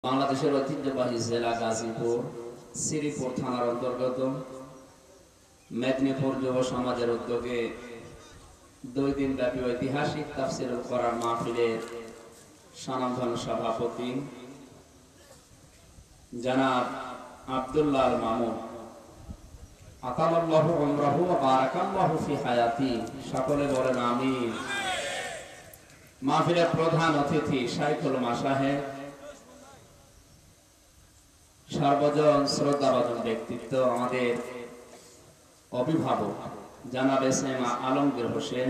বাংলাদেশের ঐতিহ্যবাহী জেলা গাজীপুর শ্রীপুর থানার অন্তর্গত মেদিনীপুর যুব সমাজের উদ্যোগে 2 দিন ব্যাপী ঐতিহাসিক তাফসীর কোরআন মাহফিলের স্বনামধন্য সভাপতি জনাব আব্দুল্লাহ আল মামুন আতালাল্লাহু উমরাহু ওয়া বারাকাল্লাহু ফি হায়াতি, সকলে বলেন আমিন। মাহফিলের প্রধান অতিথি শাইখুল মাশায়েখ, সর্বজন শ্রদ্ধাভাজন ব্যক্তিত্ব, আমাদের অভিভাবক জনাব এসএম আলমগীর হোসেন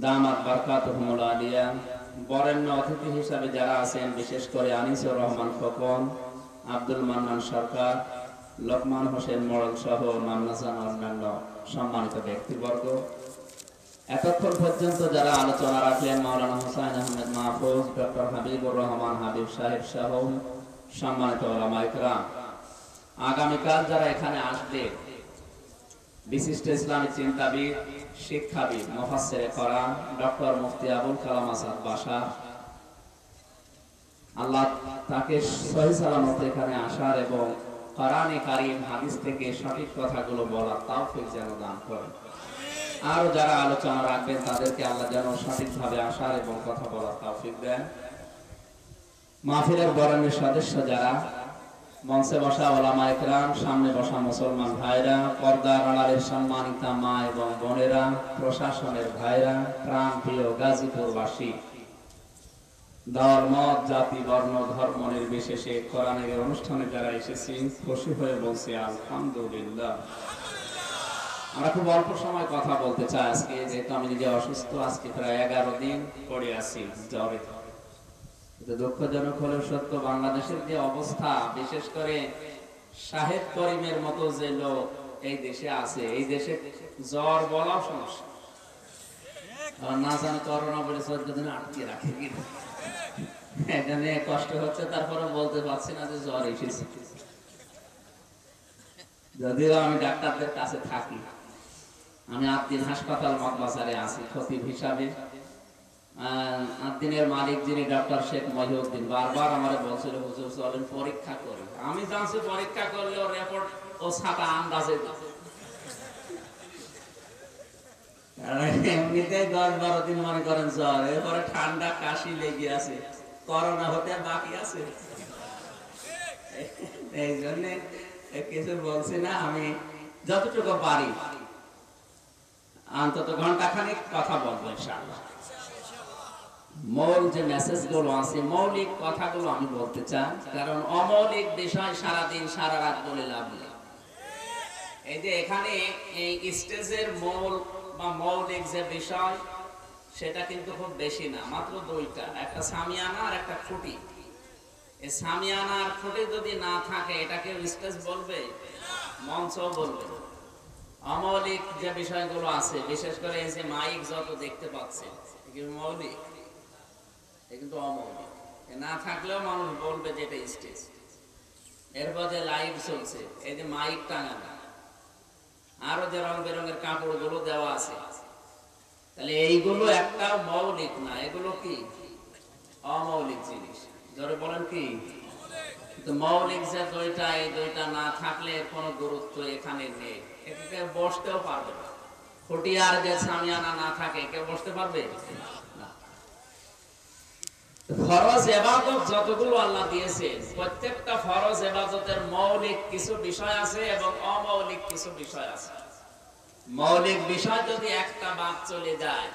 দামাত বারকাতুহুমুল আলিয়া। বরেণ্য অতিথি হিসাবে যারা আছেন, বিশেষ করে আনিসুর রহমান খোকন, আব্দুল মান্নান সরকার, লোকমান হোসেন মোড়ল সহ নামনাজান অন্যান্য সম্মানিত ব্যক্তিবর্গ। এতক্ষণ পর্যন্ত যারা আলোচনা রাখলেন, মাওলানা হুসাইন আহমেদ মাহফুজ, ডক্টর হাবিবুর রহমান হাবিব সাহেব সহ সম্মানিত উলামায়ে কেরাম। আগামীকাল যারা এখানে আসবে, বিশিষ্ট ইসলামী চিন্তাবিদ, শিক্ষাবিদ, মুফাসসিরে কোরআন ডক্টর মুফতি আবুল কালাম আজাদ বাশার, আল্লাহ তাকে সহি সালামতে এখানে আসার এবং কোরআনে কারীম হাদিস থেকে সঠিক কথাগুলো বলার তৌফিক যেন দান করেন। আরো যারা আলোচনা রাখবেন তাদেরকে আল্লাহ যেন সঠিকভাবে আসার এবং কথা বলার তৌফিক দেন। মাহফিলের বরেণ্য সদস্য যারা, মঞ্চে বসা উলামায়ে কেরাম, সামনে বসা মুসলমান ভাইরা, পর্দার আড়ালের সম্মানিতা মা এবং বোনেরা, প্রশাসনের ভাইরা, প্রাণপ্রিয় গাজীপুরবাসী, দল মত জাতি বর্ণ ধর্ম নির্বিশেষে কোরআনের অনুষ্ঠানে যারা এসেছি, খুশি হয়ে বলছি আলহামদুলিল্লাহ। আমরা খুব অল্প সময় কথা বলতে চাই আজকে, যেহেতু আমি নিজে অসুস্থ। আজকে প্রায় 11 দিন পড়ে আছি জ্বরে। দুঃখজনক হলেও সত্য, বাংলাদেশের যে অবস্থা, বিশেষ করে শাহেদ করিমের মতো যে লোক এই দেশে আছে, এই দেশে জ্বর বলাও সমস্যা। না জানো করোনা বলে 14 দিন আটকে রাখে, এটা নিয়ে কষ্ট হচ্ছে। তারপরে বলতে পারছি না যে জ্বর এসেছে, যদিও আমি ডাক্তারদের কাছে থাকি। আমি আদ্দিন হাসপাতাল মগবাজারে আছি খতিব হিসাবে। আদ্দিনের মালিক যিনি ডক্টর শেখ মহিউদ্দিন বারবার আমারে বলছিল, হুজুর চলেন পরীক্ষা করি। আমি জানছি পরীক্ষা করলে ওর রিপোর্ট ও ছাতা আন্দাজে, এমনিতে 10-12 দিন মনে করেন জ্বর, এরপরে ঠান্ডা কাশি লেগে আছে, করোনা হতে বাকি আছে। এই জন্য কিছু বলছি না, আমি যতটুকু পারি অন্তত ঘন্টাখানিক কথা বলবো ইনশাআল্লাহ। মৌল যে মেসেজ গুলো আছে, মৌলিক কথাগুলো আমি বলতে চাই, কারণ অমৌলিক বিষয় সারাদিন সারা রাত বলে লাভ নেই। এই যে এখানে এই স্টেজের মৌল বা মৌলিক যে বিষয়, সেটা কিন্তু খুব বেশি না, মাত্র 2টা, একটা সামিয়ানা আর একটা খুঁটি। এই সামিয়ানা আর খুঁটি যদি না থাকে, এটাকে স্টেজ বলবে? মঞ্চ বলবে? অমৌলিক যে বিষয়গুলো আছে, বিশেষ করে এই যে মাইক যত দেখতে পাচ্ছে, মৌলিক, কিন্তু অমৌলিক। না থাকলেও মানুষ বলবে যে এটা স্টেজ। এরপর যে লাইভ চলছে, এই যে মাইক টাঙানো, আরো যে রং বেরঙের কাপড় গুলো দেওয়া আছে, তাহলে এইগুলো একটাও মৌলিক না, এগুলো কি? অমৌলিক জিনিস। ধরে বলেন কি? কিন্তু মৌলিক যে 2টা, এই 2টা না থাকলে কোনো গুরুত্ব এখানে নেই। এটাকে বসতেও পারবে না। খুঁটি আর যে সামিয়ানা না থাকে, কেউ বসতে পারবে না। ফরজ ইবাদত যতগুলো আল্লাহ দিয়েছে, প্রত্যেকটা ফরজ ইবাদতের মৌলিক কিছু বিষয় আছে এবং অমৌলিক কিছু বিষয় আছে। মৌলিক বিষয় যদি একটা বাদ চলে যায়,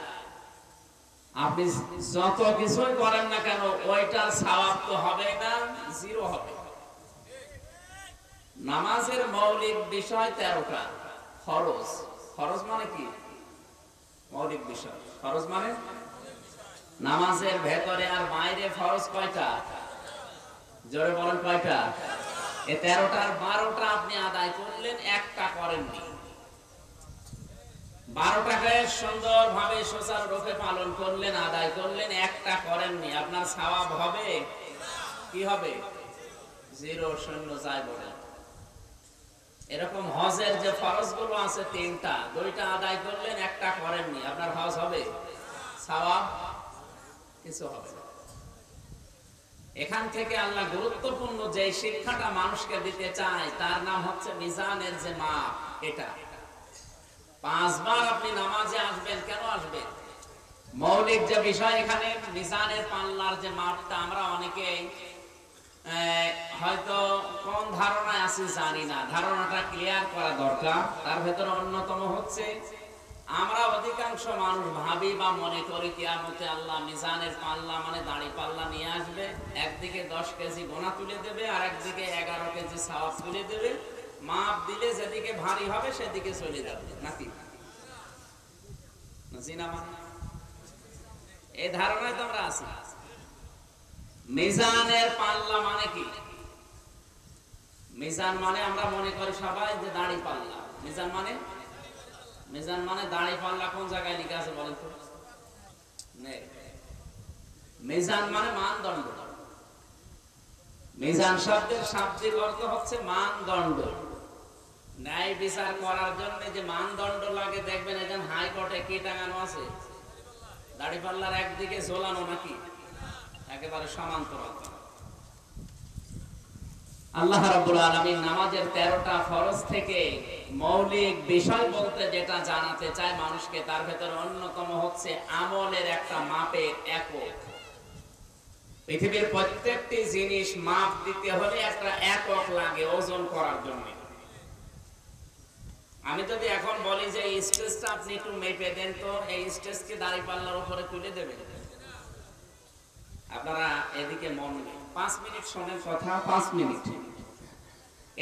আপনি যত কিছুই করেন না কেন, ওইটার সওয়াব তো হবে না, 0 হবে। নামাজের মৌলিক বিষয় 13টা। ফরজ, ফরজ মানে কি? মৌলিক বিষয়। ফরজ মানে নামাজের ভেতরে আর বাইরে ফরজ কয়টা? জোরে বলেন কয়টা? এই 13টার 12টা আপনি আদায় করলেন, একটা করেননি। 12টাকে সুন্দরভাবে সুচারুরূপে পালন করলেন, আদায় করলেন, একটা করেননি, আপনার সওয়াব হবে? কি হবে? 0, 0 যাই বলেন। এরকম হজের যে ফরজগুলো আছে 3টা, 2টা আদায় করলেন, একটা করেননি, আপনার হজ হবে? সওয়াব কিছু হবে না। এখান থেকে আল্লাহ গুরুত্বপূর্ণ যে শিক্ষাটা মানুষকে দিতে চায় তার নাম হচ্ছে মিজানের যে মাপ। এটা 5 বার আপনি নামাজে আসবেন, কেন আসবেন? মৌলিক যে বিষয় এখানে মিজানের পাল্লার যে মাপটা, আমরা অনেকে হয়তো কোন ধারণায় আছি জানি না, ধারণাটা ক্লিয়ার করা দরকার। তার ভেতরে অন্যতম হচ্ছে আমরা অধিকাংশ মানুষ ভাবি বা মনে করি কিয়ামতে আল্লাহ মিজানের পাল্লা মানে দাড়ি পাল্লা নিয়ে আসবে, একদিকে 10 কেজি গোনা তুলে দেবে আর একদিকে 11 কেজি সওয়াব তুলে দেবে, মাপ দিলে যেদিকে ভারী হবে সেদিকে চলে যাবে, নাকি? এই ধারণায় তো আমরা আছি। মিজানের পাল্লা মানে কি? মিজান মানে আমরা মনে করি সবাই যে দাড়ি পাল্লা। মিজান মানে দাড়ি পাল্লা কোন জায়গায় লেখা আছে বলেন তো? মিজান মানে মানদণ্ড। মিজান শব্দের শাব্দিক অর্থ হচ্ছে মানদণ্ড। ন্যায় বিচার করার জন্য যে মানদণ্ড লাগে, দেখবেন একজন হাইকোর্টে কি টাঙানো আছে? দাড়ি পাল্লার একদিকে ঝোলানো, নাকি একেবারে সমান্তরাল। আল্লাহ রাব্বুল আলামিন নামাজের 13টা ফরজ থেকে মৌলিক বিষয় বলতে যেটা জানাতে চায় মানুষকে, তার ভেতরে অন্যতম হচ্ছে আমলের একটা মাপের একক। পৃথিবীর প্রত্যেকটি জিনিস মাপ দিতে হলে একটা একক লাগে ওজন করার জন্য। আমি যদি এখন বলি যে এই স্টেজটা আপনি একটু মেপে দেন, তো এই স্টেজকে দাড়ি পাল্লার উপরে তুলে দেবেন? আপনারা এদিকে মন নেই, 5 মিনিট শোনেন কথা, 5 মিনিট।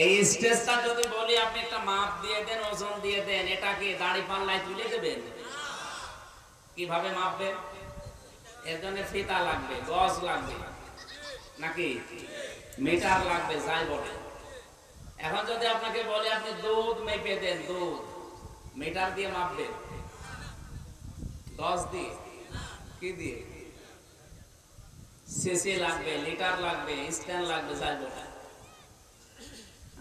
এই স্টেজটা যদি বলি আপনি একটা মাপ দিয়ে দেন, ওজন দিয়ে দেন, এটা কি দাড়ি পাল্লায় তুলে দেবেন? কিভাবে মাপবেন? এর জন্য ফিতা লাগবে, গজ লাগবে, নাকি মিটার লাগবে, যাই বলে। এখন যদি আপনাকে বলে আপনি দুধ মেপে দেন, দুধ মিটার দিয়ে মাপবেন? গজ দিয়ে? কি দিয়ে? সিসি লাগবে, লিটার লাগবে, স্ট্যান্ড লাগবে, যাই বলে।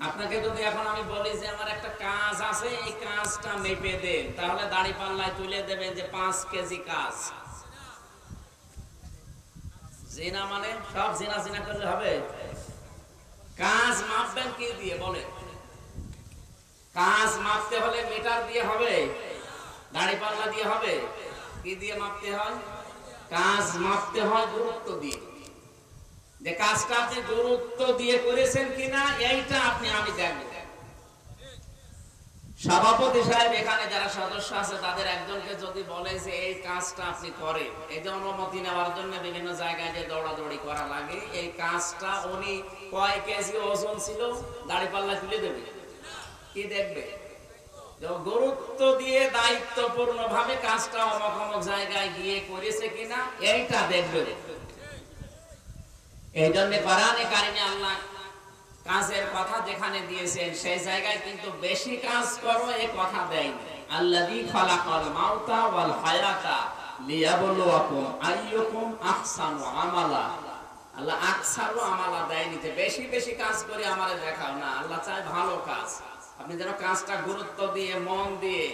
আপনাকে যদি এখন আমি বলি যে আমার একটা কাজ আছে, এই কাজটা মেপে দেন, তাহলে দাড়ি পাল্লায় তুলে দেবেন যে 5 কেজি কাজ। জিনা মানে সব জিনা জিনা করলে হবে? কাজ মাপবেন কি দিয়ে বলে? কাজ মাপতে হলে মিটার দিয়ে হবে? দাড়ি পাল্লা দিয়ে হবে? কি দিয়ে মাপতে হয়? কাজ মাপতে হয় গুরুত্ব দিয়ে। যে কাজটা আপনি গুরুত্ব দিয়ে করেছেন কিনা এইটা আমি দেখব। সভাপতি সাহেব এখানে যারা সদস্য আছে তাদের একজনকে যদি বলে যে এই কাজটা আপনি করেন, এই যে অনুমতি নেওয়ার জন্য বিভিন্ন জায়গায় যে দৌড়াদৌড়ি করা লাগে, এই কাজটা উনি কয় কেজি ওজন ছিল দাড়ি পাল্লা তুলে দেবে? কি দেখবে? গুরুত্ব দিয়ে দায়িত্বপূর্ণ ভাবে কাজটা অমুক অমুক জায়গায় গিয়ে করেছে কিনা এইটা দেখবে। এই জন্য কোরআনে কারিমে আল্লাহ কাজের কথা যেখানে দিয়েছেন সেই জায়গায় কিন্তু বেশি কাজ করো এই কথা দেয়নি। আল্লাযী খালাকাল মাউতা ওয়াল হায়াতা লিয়াবলুয়াকুম আইয়ুকুম আহসানু আমালা। আল্লাহ আকসারু আমালা দেয়নি যে বেশি বেশি কাজ করে আমারে দেখাও না। আল্লাহ চায় ভালো কাজ, আপনি যেন কাজটা গুরুত্ব দিয়ে মন দিয়ে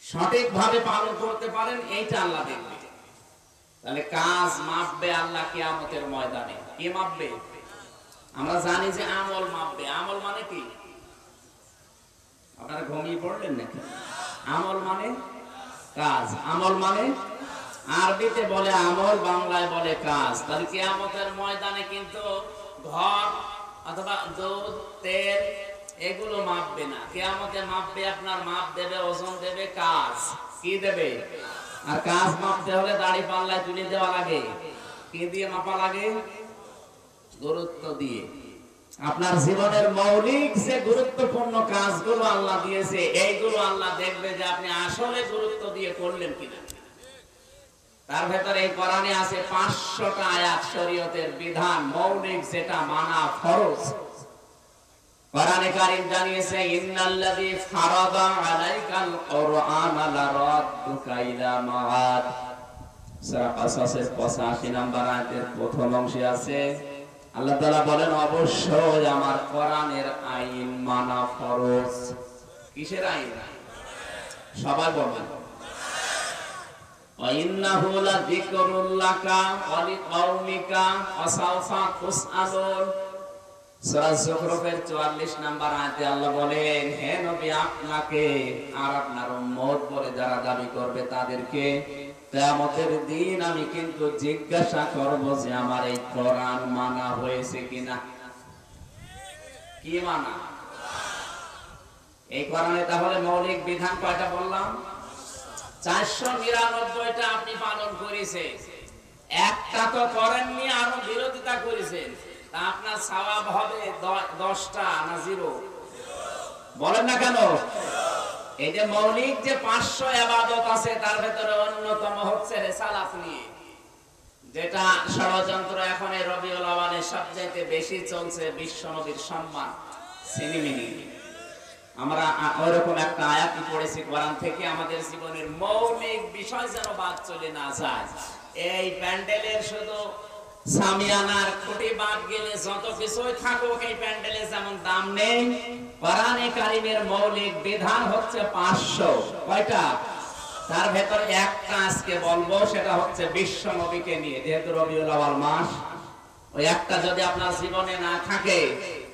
সঠিকভাবে পালন করতে পারেন, এইটা আল্লাহ দেখবে। তাহলে কাজ মাপবে আল্লাহ কিয়ামতের ময়দানে। কি মাপবে? আমরা জানি যে আমল মাপবে। আমল মানে কি? আপনারা ঘুমিয়ে পড়লেন নাকি? আমল মানে কাজ। আমল মানে আরবিতে বলে আমল, বাংলায় বলে কাজ। তাহলে কিয়ামতের ময়দানে কিন্তু ঘর অথবা দুধ, তেল এগুলো মাপবে না। কিয়ামতে মাপবে আপনার, মাপ দেবে, ওজন দেবে, কাজ। কি দেবে? আর কাজ মাপতে হলে দাড়ি পাল্লায় তুলে দেওয়া লাগে। কি দিয়ে মাপা লাগে? গুরুত্ব দিয়ে। আপনার জীবনের মৌলিক যে গুরুত্বপূর্ণ কাজগুলো আল্লাহ দিয়েছে, এইগুলো আল্লাহ দেখবে যে আপনি আসলে গুরুত্ব দিয়ে করলেন কিনা। তার ভেতরে এই কোরআনে আছে 500টা আয়াত শরীয়তের বিধান, মৌলিক যেটা মানা ফরজ। কোরআনে কারীম জানিয়েছে ইন্নাল্লাযী ফারাদা আলাইকাল কুরআনা লারাদ্দুকা ইলা মাআদ। সূরা কাসাসের 85 নম্বর আয়াতের প্রথম অংশে আছে আল্লাহ তাআলা বলেন অবশ্যই আমার কোরআনের আইন মানা ফরজ। কিসের আইন? সবাই বলেন। ওয়া ইন্নাহু লাযিকরুল লাকা ওয়া লিকাওমিকা ওয়া সাওফা তুসআলুন। সূরা যুখরুফের 44 নম্বর আয়াতে আল্লাহ বলেন, হে নবী, আপনাকে আর আপনার উম্মত বলে যারা দাবি করবে তাদেরকে কিয়ামতের দিন আমি কিন্তু জিজ্ঞাসা করব যে আমার এই কোরআন মানা হয়েছে কিনা। কি মানা? এই কোরআনে তাহলে মৌলিক বিধান কয়টা বললাম? 499টা আপনি পালন করেছেন, একটা তো করেননি, আরো বিরোধিতা করেছেন। তা আপনার সওয়াব হবে 10টা না 0? বলেন না কেন? এই যে মৌলিক যে 500 ইবাদত আছে তার ভেতরে অন্যতম হচ্ছে রিসালাত নিয়ে, যেটা ষড়যন্ত্র এখন এই রবিউল আওয়ালে সবচেয়ে বেশি চলছে, বিশ্ব নবীর সম্মান সিনেমিনি। আমরা ওরকম একটা আয়াত পড়েছি কোরআন থেকে, আমাদের জীবনের মৌলিক বিষয় যেন বাদ চলে না যায়। এই প্যান্ডেলের শুধু সামিয়ানার খুঁটি বাদ গেলে যত কিছুই থাকুক, এই প্যান্ডেলে যেমন দাম নেই, কোরআনে কারীমের মৌলিক বিধান হচ্ছে 500। কয়টা? তার ভেতর একটা আজকে বলবো, সেটা হচ্ছে বিশ্ব নবীকে নিয়ে। যেহেতু রবিউল আওয়াল মাস, ওই একটা যদি আপনার জীবনে না থাকে,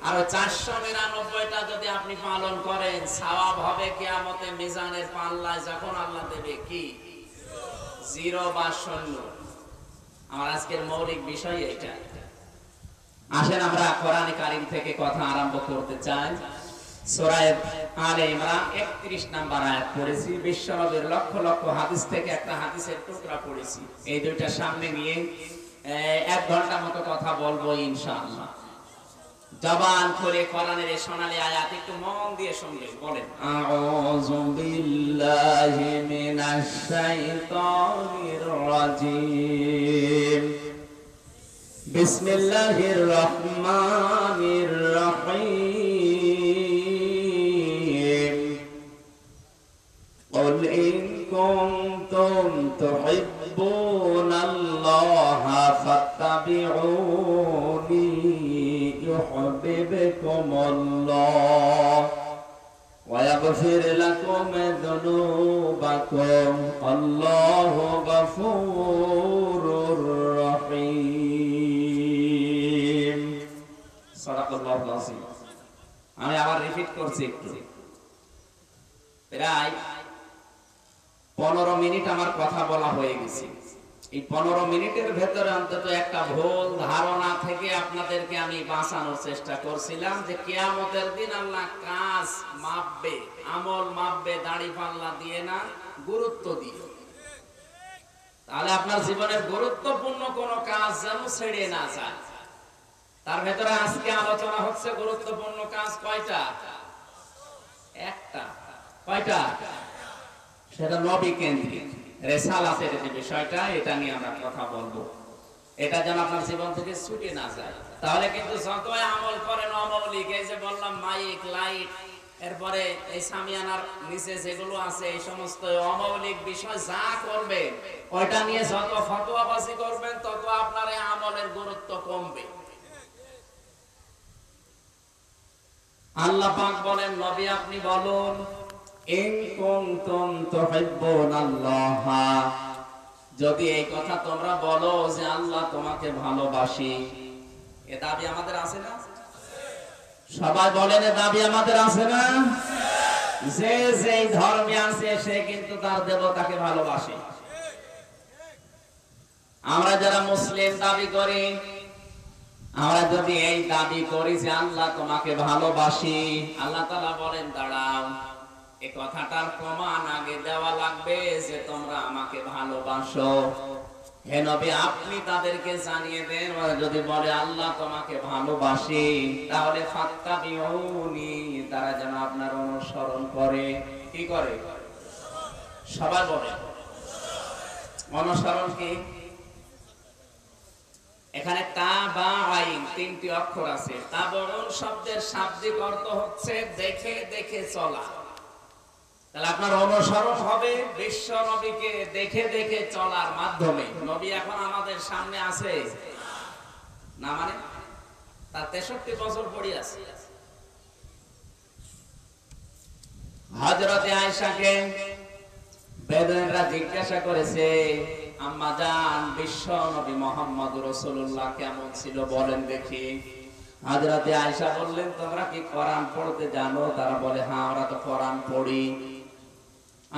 আর 499টা যদি আপনি পালন করেন, সওয়াব হবে কিয়ামতে মিজানের পাল্লায় যখন আল্লাহ দেবে কি 0 বা 0। আমার আজকের মৌলিক বিষয় এটা। আসেন আমরা কোরআন কারীম থেকে কথা আরম্ভ করতে চাই। সূরা আলে ইমরান 31 নম্বর আয়াত পড়েছি। বিশ্বনবীর লক্ষ লক্ষ হাদিস থেকে একটা হাদিসের টুকরা পড়েছি। এই দুইটা সামনে নিয়ে 1 ঘন্টা মতো কথা বলবো ইনশাআল্লাহ। জবান খুলে কোরআনের এই সোনালী আয়াত একটু মন দিয়ে শুনবেন। বলেন, আউযু বিল্লাহি মিনাশ শাইতানির রাজীম, বিসমিল্লাহির রহমানির রহিম, কুল ইন কুনতুম তুহিব্বুনাল্লাহা ফাত্তাবিউনি ইউহিব্বুকুমুল্লাহ ওয়া ইয়াগফির লাকুম যুনুবাকুম আল্লাহু গফুরুর রহিম। সাদাকাল্লাহুল আযীম। আমি আবার রিপিট করছি একটু। প্রায় 15 মিনিট আমার কথা বলা হয়ে গেছে। এই 15 মিনিটের ভেতরে অন্তত একটা ভুল ধারণা থেকে আপনাদেরকে আমি বাঁচানোর চেষ্টা করছিলাম যে কিয়ামতের দিন আল্লাহ কাজ মাপবে, আমল মাপবে, দাড়ি পাল্লা দিয়ে না, গুরুত্ব দিয়ে। তাহলে আপনার জীবনের গুরুত্বপূর্ণ কোন কাজ যেন ছেড়ে না যায়। তার ভেতরে আজকে আলোচনা হচ্ছে গুরুত্বপূর্ণ কাজ কয়টা? একটা। কয়টা? সেটা নবী কেন্দ্রিক রিসালাতের যে বিষয়টা, এটা নিয়ে আমরা কথা বলবো। এটা যেন আপনার জীবন থেকে ছুটে না যায়। তাহলে কিন্তু যতই আমল করেন অমৌলিক, এই যে বললাম মাইক, লাইট, এরপরে এই সামিয়ানার নিচে যেগুলো আছে, এই সমস্ত অমৌলিক বিষয় যা করবে, ওইটা নিয়ে যত ফতোয়াবাজি করবেন তত আপনার এই আমলের গুরুত্ব কমবে। আল্লাহ পাক বলেন, নবী আপনি বলুন, ইন কুনতুম তুহিব্বুনাল্লাহা, যদি এই কথা তোমরা বলো যে আল্লাহ তোমাকে ভালোবাসি। এ দাবি আমাদের আছে না? সবাই বলেন, এ দাবি আমাদের আছে না? যে যেই ধর্মে আছে সে কিন্তু তার দেবতাকে ভালোবাসে। আমরা যারা মুসলিম দাবি করি, আমরা যদি এই দাবি করি যে আল্লাহ তোমাকে ভালোবাসি, আল্লাহ তাআলা বলেন দাঁড়াও, এই কথাটার প্রমাণ আগে দেওয়া লাগবে যে তোমরা আমাকে ভালোবাসো। হে নবী আপনি তাদেরকে জানিয়ে দেন, যদি বলে আল্লাহ তোমাকে ভালোবাসি, তাহলে ফাত্তাবিউনি, তারা যেন আপনার অনুসরণ করে। কি করে? সবাই বলে অনুসরণ কি? এখানে তা বা আইন 3টি অক্ষর আছে। তাবউন শব্দের শাব্দিক অর্থ হচ্ছে দেখে দেখে চলা। তাহলে আপনার অনুসরণ হবে বিশ্ব নবীকে দেখে দেখে চলার মাধ্যমে। নবী এখন আমাদের সামনে আছে না, মানে তার 63 বছর পড়ে আছে। হযরতে আয়েশাকে বেদুইনরা জিজ্ঞাসা করেছে, আম্মা জান, বিশ্ব নবী মুহাম্মদ রাসূলুল্লাহ কেমন ছিল বলেন দেখি। হযরতে আয়েশা বললেন, তোমরা কি কোরআন পড়তে জানো? তারা বলে, হ্যাঁ, আমরা তো কোরআন পড়ি।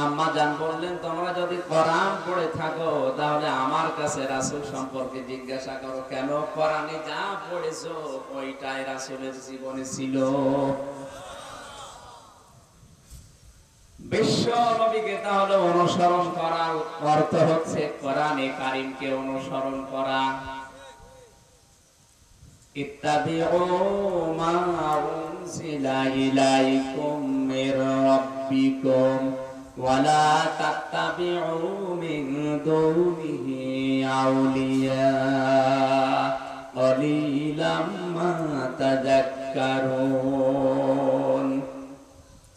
আম্মা জান বললেন, তোমরা যদি কোরআন পড়ে থাকো তাহলে আমার কাছে রাসূল সম্পর্কে জিজ্ঞাসা করো, কেন? কোরআনে যা পড়েছো ওইটাই রাসূলের জীবনে ছিল। বিশ্ব নবীকে তাহলে অনুসরণ করার অর্থ হচ্ছে কোরআনে কারীমকে অনুসরণ করা। ইত্তাবিউ মা উনজিলা ইলাইকুম মির রাব্বিকুম ওয়ালা তাত্তাবিউ মিন দুনিহি আউলিয়া ক্বালিলাম মা তাযাক্কারুন।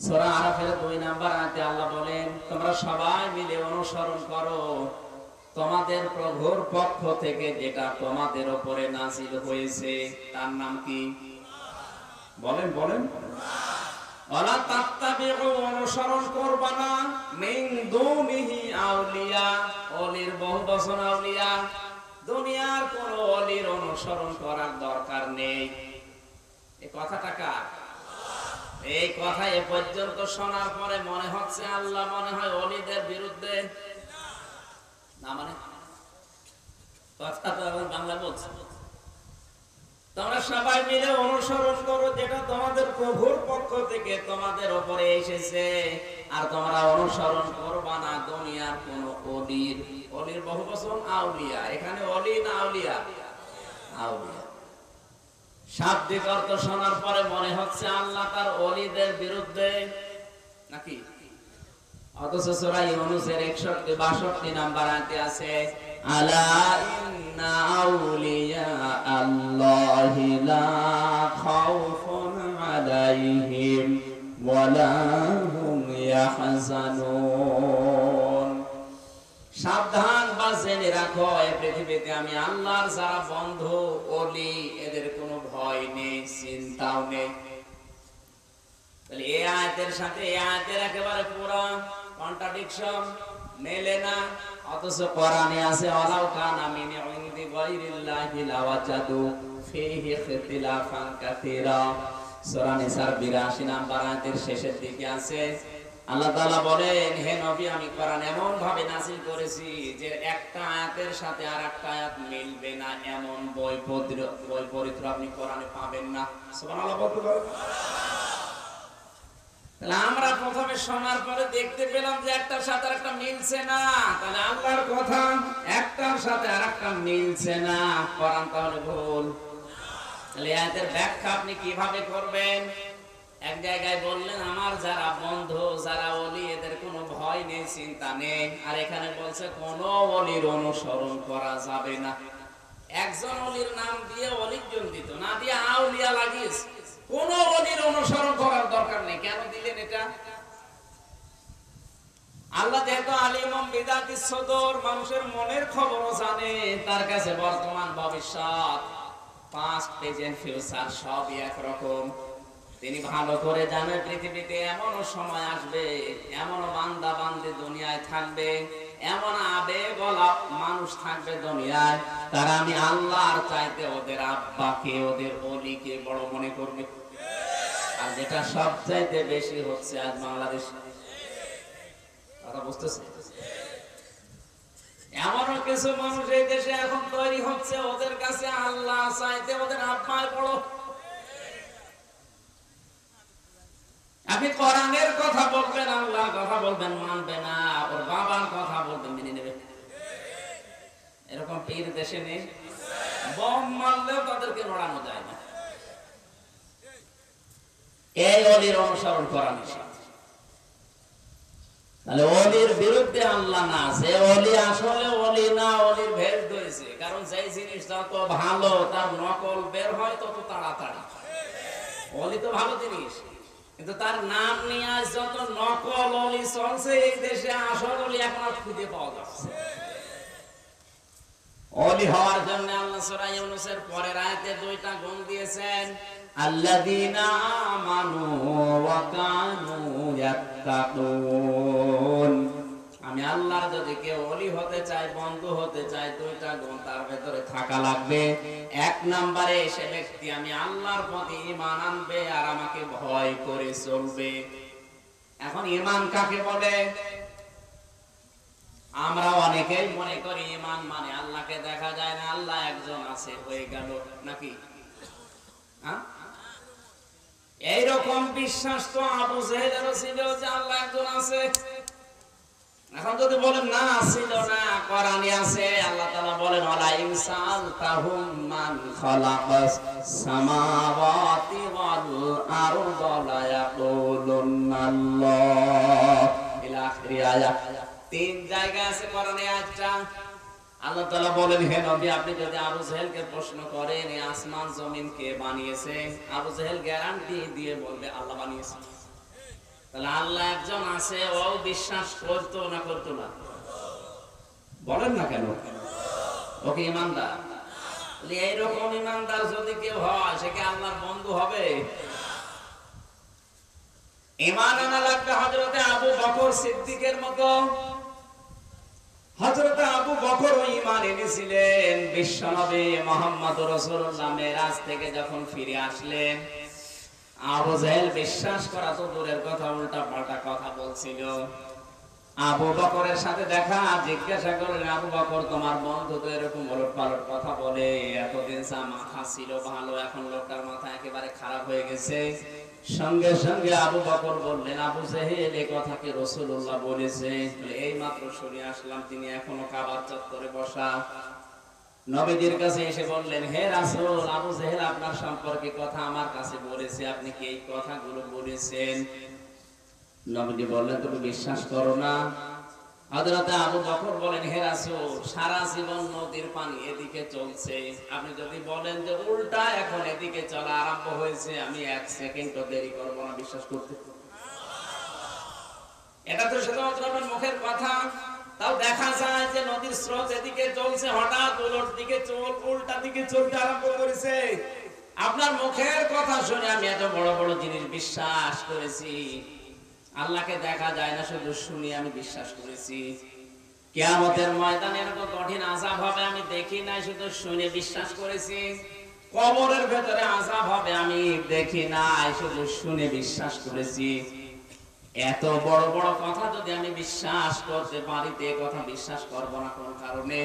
সূরা আরাফের 2 নম্বর আয়াতে আল্লাহ বলেন, তোমরা সবাই মিলে অনুসরণ করো তোমাদের প্রভুর পক্ষ থেকে যেটা তোমাদের উপরে নাযিল হয়েছে। তার নাম কি? বলেন বলেন। ওয়ালা তাত্তাবিউ, অনুসরণ করবা না, মিন দুনিহি আউলিয়া, ওলির বহু বচন আউলিয়া। দুনিয়ার কোন ওলির অনুসরণ করার দরকার নেই। এই কথাটা কার? এই কথা এ পর্যন্ত শোনার পরে মনে হচ্ছে আল্লাহ মনে হয় ওলিদের বিরুদ্ধে না, মানে কথা তো এখন বাংলা বলছে। তোমরা সবাই মিলে অনুসরণ করো যেটা তোমাদের প্রভুর পক্ষ থেকে তোমাদের উপরে এসেছে, আর তোমরা অনুসরণ করবা না দুনিয়ার কোন ওলির। ওলির বহু বচন আউলিয়া, এখানে ওলি না আউলিয়া? আউলিয়া। শাব্দিক অর্থ শোনার পরে মনে হচ্ছে আল্লাহ তার ওলিদের বিরুদ্ধে নাকি? অথচ সূরা ইউনূসের 61-62 নাম্বার আয়াতে আছে, আলা ইন্না আউলিয়া আল্লাহি লা খাউফুন আলাইহিম ওয়া লা হুম ইয়াহজানুন। সাবধান বা জেনে রাখো, এই পৃথিবীতে আমি আল্লাহর যারা বন্ধু ওলি এদের কোনো ভয় নেই, চিন্তাও নেই। তাহলে এই আয়াতের সাথে এই আয়াতের একেবারে পুরো কন্ট্রাডিকশন, মেলে না। অথচ কোরআনে আছে, ওয়ালাউ কানা মিন ইনদি গায়রিল্লাহি লাওয়াজাদু ফীহি ইখতিলাফান কাসীরা। সূরা নিসার 82 নাম্বার আয়াতের শেষের দিকে আছে, আল্লাহ তাআলা বলেন, হে নবী, আমি কোরআন এমন ভাবে নাযিল করেছি যে একটা আয়াতের সাথে আরেকটা আয়াত মিলবে না, এমন বৈপরীত্য আপনি কোরআনে পাবেন না। সুবহানাল্লাহ বলতে পারেন? তাহলে আমরা প্রথমে শোনার পরে দেখতে পেলাম যে একটার সাথে আরেকটা মিলছে না। তাহলে আল্লাহর কথা একটার সাথে আরেকটা মিলছে না, কোরআন তাহলে ভুল। তাহলে আয়াতের ব্যাখ্যা আপনি কিভাবে করবেন? এক জায়গায় বললেন আমার যারা বন্ধু যারা ওলি এদের কোনো ভয় নেই, চিন্তা নেই, আর এখানে বলছে কোন ওলির অনুসরণ করা যাবে না। একজন ওলির নাম দিয়ে ওলির জন দিত না, দিয়ে আউলিয়া লাগিয়েছে। কোন ওলির অনুসরণ করার দরকার নেই। কেন দিলেন এটা? আল্লাহ যেহেতু আলিমুম বিদাতিস সুদূর, মানুষের মনের খবরও জানে, তার কাছে বর্তমান ভবিষ্যৎ, পাস্ট প্রেজেন্ট ফিউচার সবই একরকম। তিনি ভালো করে জানেন পৃথিবীতে এমন সময় আসবে, এমন বান্দা বান্দি দুনিয়ায় থাকবে, এমন আবেগওয়ালা মানুষ থাকবে দুনিয়ায়, তারা আমি আল্লাহর চাইতে ওদের আব্বাকে ওদের ওলিকে বড় মনে করবে। আর যেটা সবচাইতে বেশি হচ্ছে আজ বাংলাদেশে, কথা বুঝতেছে? এমনও কিছু মানুষ এই দেশে এখন তৈরি হচ্ছে, ওদের কাছে আল্লাহ চাইতে ওদের আব্বাই বড়। আপনি কোরআনের কথা বলবেন, আল্লাহর কথা বলবেন, মানবে না, ওর বাবার কথা বলবেন, মেনে নেবে। এরকম পীর দেশে নেই? বম মারলেও তাদেরকে লড়ানো যায় না। এই ওলির অনুসরণ করা নিষেধ। তাহলে ওলির বিরুদ্ধে আল্লাহ না, যে ওলি আসলে ওলি না, ওলির ভেষ ধরেছে। কারণ যে জিনিস যত ভালো তার নকল বের হয় তত তাড়াতাড়ি। ওলি তো ভালো জিনিস, কিন্তু তার নাম নিয়ে যত নকল ওলি চলছে এই দেশে, আসল ওলি এখন আর খুঁজে পাওয়া যাচ্ছে। ওলি হওয়ার জন্য আল্লাহ সূরা ইউনূসের পরের আয়াতে দুইটা গুণ দিয়েছেন, আল্লাযীনা আমানু ওয়া কানু ইয়াত্তাকুন। আমি আল্লাহর যদি কেউ ওলি হতে চাই, বন্ধু হতে চাই, দুইটা গুণ তার ভেতরে থাকা লাগবে। এক নম্বরে সে ব্যক্তি আমি আল্লাহর প্রতি ঈমান আনবে আর আমাকে ভয় করে চলবে। এখন ঈমান কাকে বলে? আমরা অনেকেই মনে করি ঈমান মানে আল্লাহকে দেখা যায় না, আল্লাহ একজন আছে, হয়ে গেল নাকি? এইরকম বিশ্বাস তো আবু জেহেলেরও ছিল যে আল্লাহ একজন আছে। এখন যদি বলেন না ছিল না, কোরআনে আছে, আল্লাহ তাআলা বলেন ওয়ালা ইনসালতাহুম মান খালাকাস সামাওয়াতি ওয়াল আরদা লা ইয়াকুলুনাল্লাহ ইলা আখিরি আয়াত। তিন জায়গা আছে কোরআনে আয়াতটা। আল্লাহ তাআলা বলেন হে নবী, আপনি যদি আবু জেহেলকে প্রশ্ন করেন এই আসমান জমিন কে বানিয়েছে, আবু জেহেল গ্যারান্টি দিয়ে বলবে আল্লাহ বানিয়েছে। তাহলে আল্লাহ একজন আছে, ও বিশ্বাস করতো না করতো না? বলেন না কেন? ওকে ইমানদার। এইরকম ইমানদার যদি কেউ হয়, সে কি আল্লাহর বন্ধু হবে? ঈমান আনা লাগবে হযরতে আবু বকর সিদ্দিকের মতো। হযরতে আবু বকর ঈমান এনেছিলেন। বিশ্বনবী মুহাম্মদুর রাসূলুল্লাহ মেরাজ থেকে যখন ফিরে আসলেন, আবু জেহেল বিশ্বাস করা তো দূরের কথা, উল্টা পাল্টা কথা বলছিল। আবু বকরের সাথে দেখা, জিজ্ঞাসা করলেন আবু বকর তোমার বন্ধু তো এরকম ওলট পালট কথা বলে, এতদিন যা মাথা ছিল ভালো, এখন লোকটার মাথা একেবারে খারাপ হয়ে গেছে। সঙ্গে সঙ্গে আবু বকর বললেন আবু জেহেল এই কথা কি রাসূলুল্লাহ বলেছে? এই মাত্র শুনে আসলাম, তিনি এখনো কাবার চত্বরে বসা। নবীজির কাছে এসে বললেন হে রাসূল, আবু জেহেল আপনার সম্পর্কে কথা আমার কাছে বলেছে, আপনি কি এই কথাগুলো বলেছেন? নবীজি বললেন তুমি বিশ্বাস করো না? হযরত আবু বকর বলেন হে রাসূল, সারা জীবন নদীর পানি এদিকে চলছে, আপনি যদি বলেন যে উল্টা এখন এদিকে চলা আরম্ভ হয়েছে, আমি এক সেকেন্ডও দেরি করব না বিশ্বাস করতে। এটা তো শুধুমাত্র আপনার মুখের কথা। তাও দেখা যায় যে নদীর স্রোত এদিকে চলছে, হঠাৎ উল্টো দিকে উল্টা দিকে চলতে আরম্ভ করেছে। আপনার মুখের কথা শুনে আমি এত বড় বড় জিনিস বিশ্বাস করেছি। আল্লাহকে দেখা যায় না, শুধু শুনি আমি বিশ্বাস করেছি। কিয়ামতের ময়দানে এরকম কঠিন আযাব হবে আমি দেখি নাই, শুধু শুনে বিশ্বাস করেছি। কবরের ভেতরে আযাব হবে আমি দেখি নাই, শুধু শুনে বিশ্বাস করেছি। এত বড় বড় কথা যদি আমি বিশ্বাস করতে পারি, তো এই কথা বিশ্বাস করব না কোন কারণে?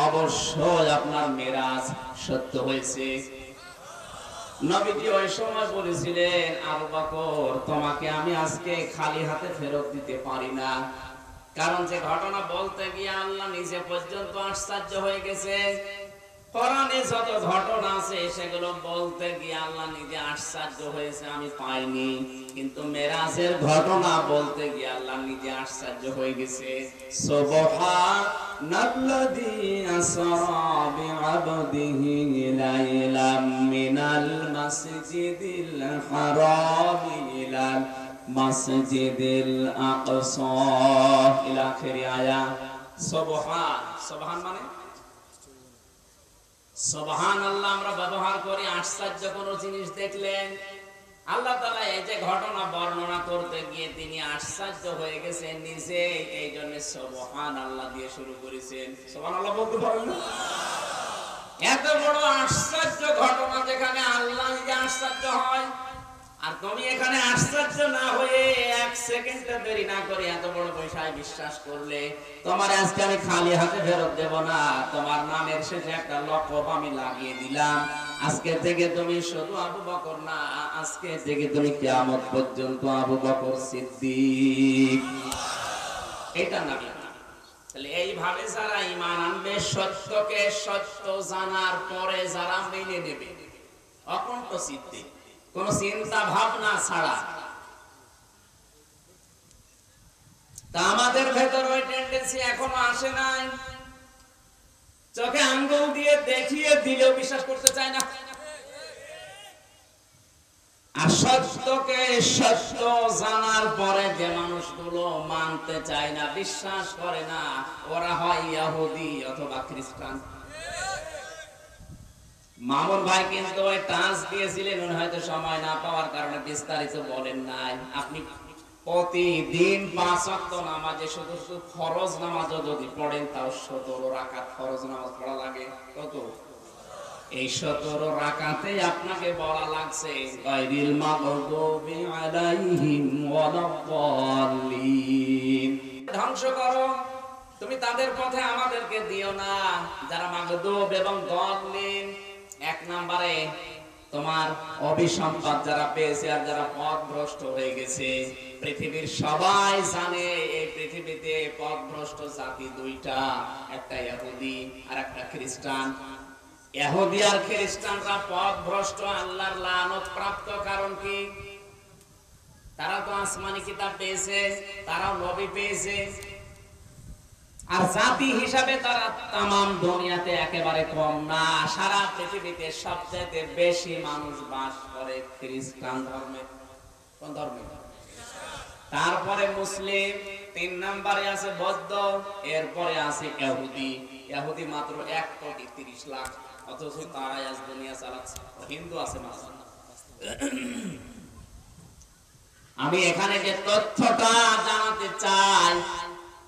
অবশ্যই আপনার মেরাজ সত্য হয়েছে। নবীজি ওই সময় বলেছিলেন আবু বকর তোমাকে আমি আজকে খালি হাতে ফেরত দিতে পারি না, কারণ যে ঘটনা বলতে গিয়ে আল্লাহ নিজে পর্যন্ত আশ্চর্য হয়ে গেছে। কোরআনে যত ঘটনা আছে সেগুলো বলতে গিয়ে আল্লাহ নিজে আশ্চর্য হয়েছে, আমি পাইনি। কিন্তু মেরাজের ঘটনা বলতে গিয়ে আল্লাহ নিজে আশ্চর্য হয়ে গেছে। সুবহানাল্লাযী আসরা বিআবদিহি লাইলাম মিনাল মাসজিদিল হারাম ইলাল মাসজিদিল আকসা ইলা আখিরি আয়াত। সুবহান মানে সুবহানাল্লাহ আমরা ব্যবহার করি আশ্চর্য কোন জিনিস দেখলেন। আল্লাহ তাআলা এই যে ঘটনা বর্ণনা করতে গিয়ে তিনি আশ্চর্য হয়ে গেছেন নিজে, এই জন্য সুবহানাল্লাহ দিয়ে শুরু করেছেন। সুবহানাল্লাহ বলতে পারেন না? এত বড় আশ্চর্য ঘটনা যেখানে আল্লাহ নিজে আশ্চর্য হয়, আর তুমি এখানে আশ্চর্য না হয়ে এক সেকেন্ড দেরি না করে এত বড় বিষয় বিশ্বাস করলে, তোমার আজকে আমি খালি হাতে ফেরত দেব না। তোমার নামের শেষে একটা লকব আমি লাগিয়ে দিলাম। আজকে থেকে তুমি শুধু আবু বকর না, আজকে থেকে তুমি কিয়ামত পর্যন্ত আবু বকর সিদ্দিক। এটা না, তাহলে এইভাবে যারা ঈমান আনবে, সত্যকে সত্য জানার পরে যারা মেনে নেবে, অকণ্ঠ চিত্তে, কোন চিন্তা ভাবনা ছাড়া। তা আমাদের ভেতর ওই টেন্ডেন্সি এখনো আসে নাই। চোখে আঙ্গুল দিয়ে দেখিয়ে দিলেও বিশ্বাস করতে চায় না। আর সত্যকে সত্য জানার পরে যে মানুষগুলো মানতে চায় না, বিশ্বাস করে না, ওরা হয় ইহুদি অথবা খ্রিস্টান। মামুন ভাই কিন্তু ওই টাচ দিয়েছিলেন, উনি হয়তো সময় না পাওয়ার কারণে বিস্তারিত বলেন নাই। আপনি প্রতিদিন 5 ওয়াক্ত নামাজে শুধু শুধু ফরজ নামাজও যদি পড়েন তাও 17 রাকাত ফরজ নামাজ পড়া লাগে। কত? এই 17 রাকাতে আপনাকে বলা লাগছে গায়রিল মাগদুবি আলাইহিম ওয়ালাদ-দাল্লিন। ধ্বংস করো, তুমি তাদের পথে আমাদেরকে দিও না যারা মাগদুব এবং দাল্লিন। এক নম্বরে তোমার অভিসম্পাদ যারা পেয়েছে আর যারা পথভ্রষ্ট হয়ে গেছে। পৃথিবীর সবাই জানে এই পৃথিবীতে পথভ্রষ্ট জাতি দুইটা, একটা ইহুদি আর একটা খ্রিস্টান। ইহুদি আর খ্রিস্টানরা পথভ্রষ্ট, আল্লাহর লানত প্রাপ্ত। কারণ কি? তারা তো আসমানি কিতাব পেয়েছে, তারাও নবী পেয়েছে, আর জাতি হিসাবে তারা তামাম দুনিয়াতে একেবারে কম না। সারা পৃথিবীতে সবচেয়ে বেশি মানুষ বাস করে খ্রিস্টান ধর্মে। কোন ধর্মে? তারপরে মুসলিম, 3 নম্বরে আছে বৌদ্ধ, এরপরে আছে ইহুদি। ইহুদি মাত্র 1,30,00,000, অথচ তারাই আজ দুনিয়া চালাচ্ছে। হিন্দু আছে মাত্র। আমি এখানে যে তথ্যটা জানাতে চাই,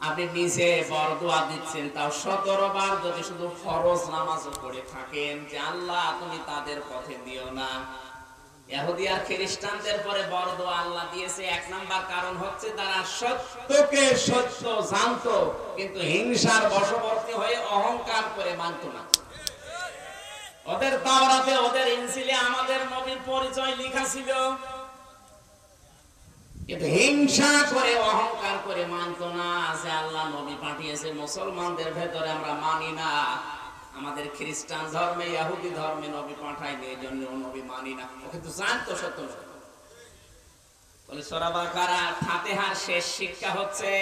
আপনি নিজে বরদোয়া দিচ্ছেন, তাও 17 বার যদি শুধু ফরজ নামাজও পড়ে থাকেন যে আল্লাহ তুমি তাদের পথে দিও না। ইহুদি আর খ্রিস্টানদের পরে বরদোয়া আল্লাহ দিয়েছে। 1 নাম্বার কারণ হচ্ছে তারা সত্যকে সত্য জানতো, কিন্তু হিংসার বশবর্তী হয়ে অহংকার করে মানত না। ওদের তাওরাতে, ওদের ইনজিলে আমাদের নবীর পরিচয় লেখা ছিল, কিন্তু হিংসা করে অহংকার করে মানত না যে আল্লাহ নবী পাঠিয়েছে। মুসলমানদের ভেতরে আমরা মানি না, আমাদের খ্রিস্টান ধর্মে ইহুদি ধর্মে নবী পাঠায়নি, এই জন্য নবী মানি না। ও কিন্তু জানতো সত্য। বলে সূরা বাকারা ফাতিহার শেষ শিক্ষা হচ্ছে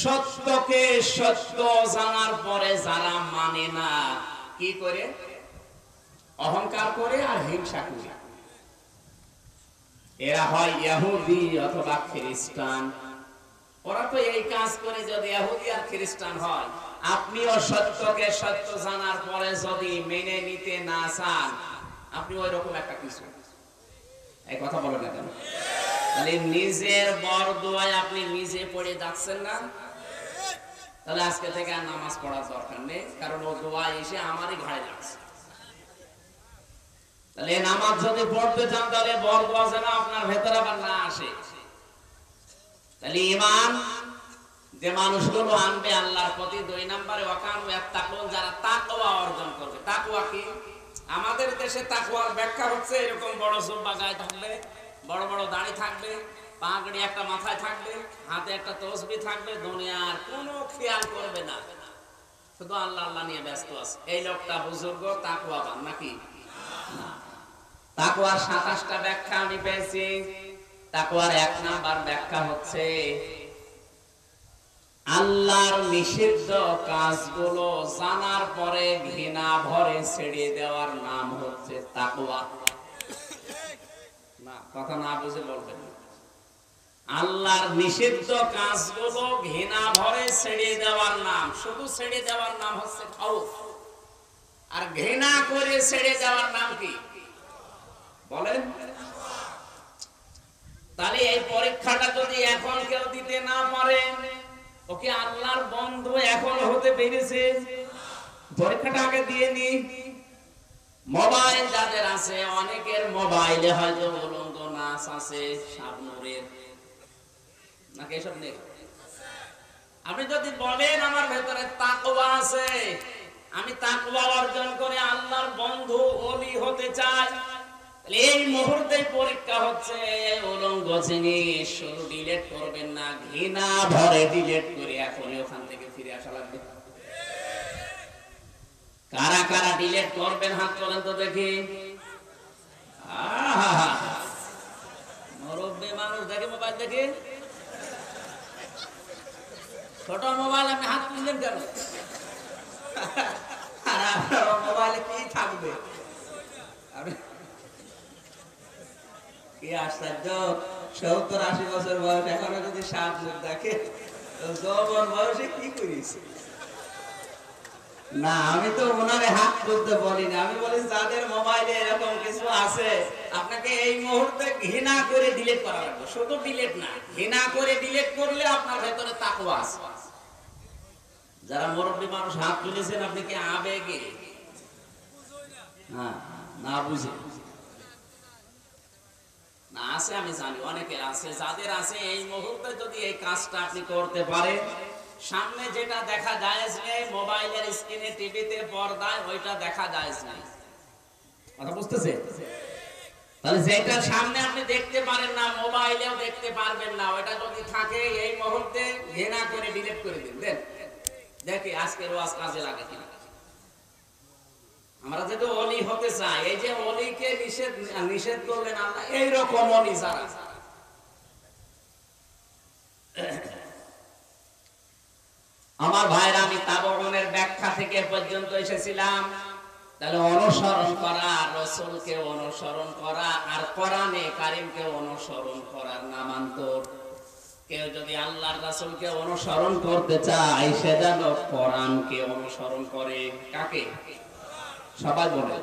সত্যকে সত্য জানার পরে যারা মানে না, কি করে? অহংকার করে আর হিংসা করে। এরা হয় ইহুদি অথবা খ্রিস্টান। ওরা তো এই কাজ করে। যদি ইহুদি আর খ্রিস্টান হয়, আপনিও সত্যকে সত্য জানার পরে যদি মেনে নিতে না চান, আপনি ওই রকম একটা কিছু। এই কথা বলো না কেন? তাহলে নিজের বরদোয়ায় আপনি নিজে পড়ে যাচ্ছেন না। তাহলে আজকে থেকে আর নামাজ পড়ার দরকার নেই, কারণ ও দোয়া এসে আমারই ঘাড়ে লাগছে। তাহলে নামাজ যদি পড়তে চান, তাহলে বরদোয়া যেন আপনার ভেতরে আবার না আসে। তাহলে ঈমান যে মানুষগুলো আনবে আল্লাহর প্রতি, 2 নম্বরে ওয়াকানু ইয়াত্তাকুন, যারা তাকওয়া অর্জন করবে। তাকওয়া কি? আমাদের দেশে তাকওয়ার ব্যাখ্যা হচ্ছে এরকম বড় জুব্বা গায়ে থাকবে, বড় বড় দাড়ি থাকবে, পাগড়ি একটা মাথায় থাকবে, হাতে একটা তসবিহ থাকবে, দুনিয়ার কোনো খেয়াল করবে না, শুধু আল্লাহ আল্লাহ নিয়ে ব্যস্ত আছে। এই লোকটা বুজুর্গ তাকওয়াবান নাকি? না। তাকওয়ার 27টা ব্যাখ্যা আমি পেয়েছি। তাকওয়ার 1 নাম্বার ব্যাখ্যা হচ্ছে আল্লাহর নিষিদ্ধ কাজগুলো জানার পরে ঘৃণা ভরে ছেড়ে দেওয়ার নাম হচ্ছে তাকওয়া। না, কথা না বুঝে বলবেন। আল্লাহর নিষিদ্ধ কাজগুলো ঘৃণা ভরে ছেড়ে দেওয়ার নাম, শুধু ছেড়ে দেওয়ার নাম হচ্ছে খাউফ। আর ঘৃণা করে ছেড়ে দেওয়ার নাম কি বলেন? তাহলে এই পরীক্ষাটা যদি এখন কেউ দিতে না পারে, ওকে আল্লাহর বন্ধু এখন হতে পেরেছে? পরীক্ষাটা আগে দিয়ে নি। মোবাইল যাদের আছে, অনেকের মোবাইলে হয়তো উলঙ্গ নাচ আছে, শাবনূরের নাকি এসব নেই। আপনি যদি বলেন আমার ভেতরে তাকওয়া আছে, আমি তাকওয়া অর্জন করে আল্লাহর বন্ধু ওলি হতে চাই, এই মুহূর্তে পরীক্ষা হচ্ছে উলঙ্গ জিনিস শুধু ডিলিট করবেন না, ঘৃণা ভরে ডিলিট করে এখনই ওখান থেকে ফিরে আসা লাগবে। কারা কারা ডিলিট করবেন হাত তোলেন তো দেখি। মুরব্বি মানুষ দেখে মোবাইল দেখে, ছোট মোবাইল, আপনি হাত তুললেন কেন? আর আপনার মোবাইলে কি থাকবে? কি আশ্চর্য, 70-80 বছর বয়স, এখনো যদি সাপ মুখ দেখে, যৌবন বয়সে কি করিস? না, আমি তো ওনারে হাত তুলতে বলিনি, আমি বলি যাদের মোবাইলে এরকম কিছু আছে আপনাকে এই মুহূর্তে ঘৃণা করে ডিলিট করা লাগবে। শুধু ডিলিট না, ঘৃণা করে ডিলিট করলে আপনার ভেতরে তাকওয়া আছে। যারা মুরব্বী মানুষ হাত তুলেছেন আপনি কি আবেগে না বুঝে না আছে, আমি জানি অনেকে আছে, যাদের আছে এই মুহূর্তে যদি এই কাজটা আপনি করতে পারেন, সামনে যেটা দেখা যায় নেই, মোবাইলের স্ক্রিনে, টিভিতে, পর্দায় ওইটা দেখা যায় না। কথা বুঝতেছে? তাহলে যেটা সামনে আপনি দেখতে পারেন না, মোবাইলেও দেখতে পারবেন না, ওইটা যদি থাকে এই মুহূর্তে ঘৃণা করে ডিলিট করে দিন। দেন দেখি আজকের ওয়াজ কাজে লাগে কিনা। আমরা যেটা ওলি হতে চাই, এই যে ওলিকে নিষেধ করলেন আল্লাহ, এইরকম ওলি যারা, আমার ভাইরা, আমি তাবউনের ব্যাখ্যা থেকে পর্যন্ত এসেছিলাম। তাহলে অনুসরণ করা, রাসূলকে অনুসরণ করা আর কোরআনে কারীমকে অনুসরণ করার নামান্তর। কেউ যদি আল্লাহর রাসূলকে অনুসরণ করতে চায়, সে যেন কোরআনকে অনুসরণ করে। কাকে? সবাই বলে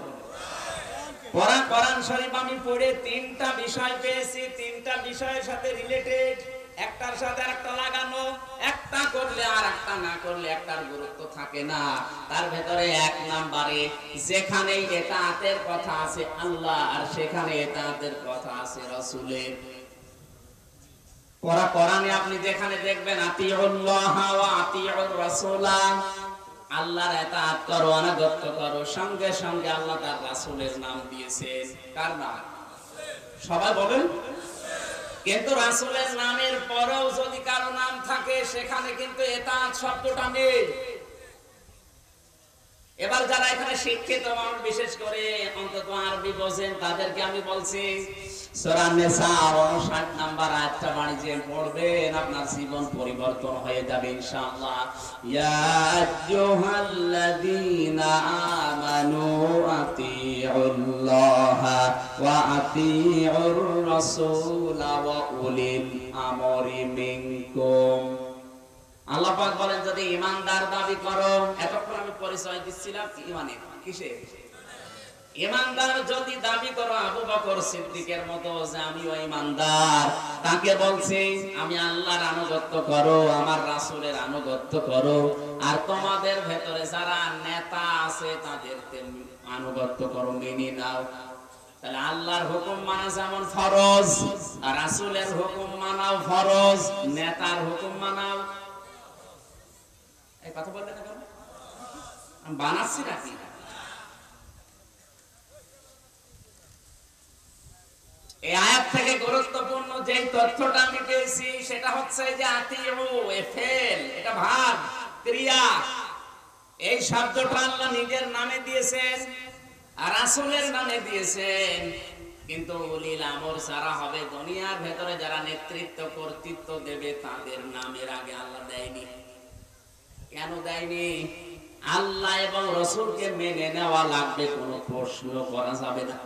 কোরআন শরীফ আমি পড়ে তিনটা বিষয় পেয়েছি, তিনটা বিষয়ের সাথে রিলেটেড, একটার সাথে আরেকটা লাগানো, একটা করলে আর একটা না করলে একটার গুরুত্ব থাকে না। তার ভেতরে এক নম্বরে যেখানে ইতাআতের কথা আছে আল্লাহ, আর সেখানে ইতাআতের কথা আছে রাসূলের। কোরআনে আপনি যেখানে দেখবেন আতিউল্লাহ ওয়া আতিউর রাসূলা, আল্লাহর ইতাআত করো, আনুগত্য করো, সঙ্গে সঙ্গে আল্লাহ তার রাসূলের নাম দিয়েছেন। কার নাম? সবাই বলেন। কিন্তু রাসূলের নামের পরেও যদি কারো নাম থাকে, সেখানে কিন্তু ইতাআত শব্দটা নেই। এবার যারা এখানে শিক্ষিত মানুষ, বিশেষ করে অন্তত আরবি বোঝেন, তাদেরকে আমি বলছি সূরা নিসা 59 নাম্বার আয়াতটা বাণিজ্যে পড়বেন, আপনার জীবন পরিবর্তন হয়ে যাবে ইনশাআল্লাহ। ইয়া আইয়ুহাল্লাযীনা আমানু আতিউল্লাহা ওয়া আতিউর রাসূলা ওয়া উলিল আমরি মিনকুম। আল্লাহ পাক বলেন, যদি ঈমানদার দাবি করো, এতক্ষণ আমি পরিচয় দিচ্ছিলাম ঈমানের, কিসে? ঈমানদার যদি দাবি করো আবু বকর সিদ্দিকের মতো যে আমিও ঈমানদার, তাকে বলছি আমি আল্লাহর আনুগত্য করো, আমার রাসূলের আনুগত্য করো, আর তোমাদের ভেতরে যারা নেতা আছে তাদের আনুগত্য করো, মেনে নাও। তাহলে আল্লাহর হুকুম মানা যেমন ফরজ, আর রাসূলের হুকুম মানাও ফরজ, নেতার হুকুম মানাও। এই কথা বললেন না কেন? আমি বানাচ্ছি নাকি? এই আয়াত থেকে গুরুত্বপূর্ণ যে তথ্যটা আমি পেয়েছি সেটা হচ্ছে যে আতিউ, ফেল, এটা ভাব, ক্রিয়া। এই শব্দটা আল্লাহ নিজের নামে দিয়েছেন আর রাসূলের নামে দিয়েছেন। কিন্তু উলিল আমর যারা হবে, দুনিয়ার ভেতরে যারা নেতৃত্ব কর্তৃত্ব দেবে, তাদের নামের আগে আল্লাহ দেয়নি। কেন দেয়নি? আল্লাহ এবং রাসূলকে মেনে নেওয়া লাগবে, কোনো প্রশ্ন করা যাবে না।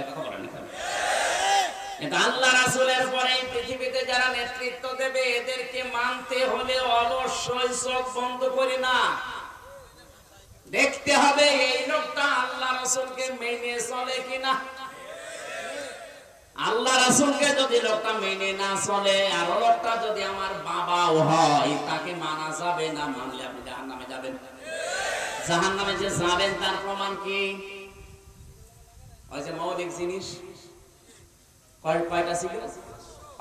কথা বলেন না। কিন্তু আল্লাহ রাসূলের পরে এই পৃথিবীতে যারা নেতৃত্ব দেবে, এদেরকে মানতে হলে অবশ্যই চোখ বন্ধ করি না, দেখতে হবে এই লোকটা আল্লাহ রাসূলকে মেনে চলে কিনা। আল্লাহ রাসূলকে যদি লোকটা মেনে না চলে, আর লোকটা যদি আমার বাবাও হয়, তাকে মানা যাবে না। মানলে আপনি জাহান্নামে যাবেন। জাহান্নামে যে যাবেন তার প্রমাণ কি? ওই যে মৌলিক জিনিস কয়টা ছিল?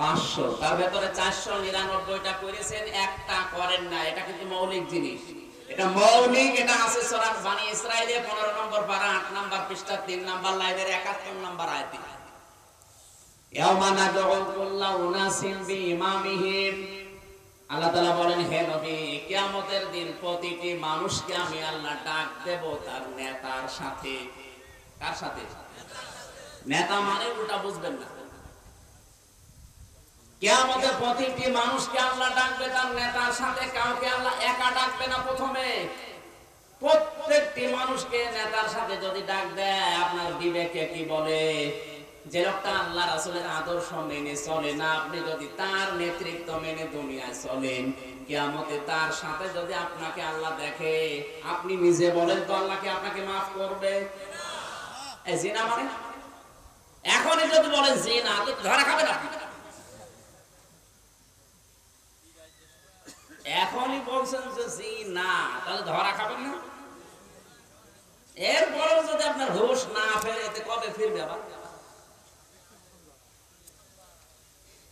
500, তার ভেতরে 499টা করেছেন, একটা করেন না। এটা কিন্তু মৌলিক জিনিস, এটা মৌলিক। এটা আছে সূরা বনী ইসরাঈলে 15 নম্বর পারা 8 নম্বর পৃষ্ঠা 3 নম্বর লাইনের 71 নম্বর আয়াতে। ইয়াওমা নাদউ কুল্লা উনাসিন বিইমামিহিম, আল্লাহ তাআলা বলেন, হে নবী, কিয়ামতের দিন প্রতিটি মানুষকে আমি আল্লাহ ডাক দেব তার নেতার সাথে। কার সাথে? নেতা মানে উল্টা বুঝবেন না। কিয়ামতে প্রতিটি মানুষকে আল্লাহ ডাকবে তার নেতার সাথে, কাউকে আল্লাহ একা ডাকবে না। প্রথমে প্রত্যেকটি মানুষকে নেতার সাথে যদি ডাক দেয়, আপনার বিবেকে কি বলে? যে লোকটা আল্লাহ রাসূলের আদর্শ মেনে চলে না, আপনি যদি তার নেতৃত্ব মেনে দুনিয়ায় চলেন, কিয়ামতে তার সাথে যদি আপনাকে আল্লাহ দেখে, আপনি নিজে বলেন তো আল্লাহ কি আপনাকে মাফ করবে? এই জিনা মানে এখনই যদি বলেন জিনা তো ধরা খাবে না। এখনই বলছেন যে জিনা, তাহলে ধরা খাবেন না। এরপরেও যদি আপনার হুঁশ না ফেরে, এতে কবে ফিরবে আবার?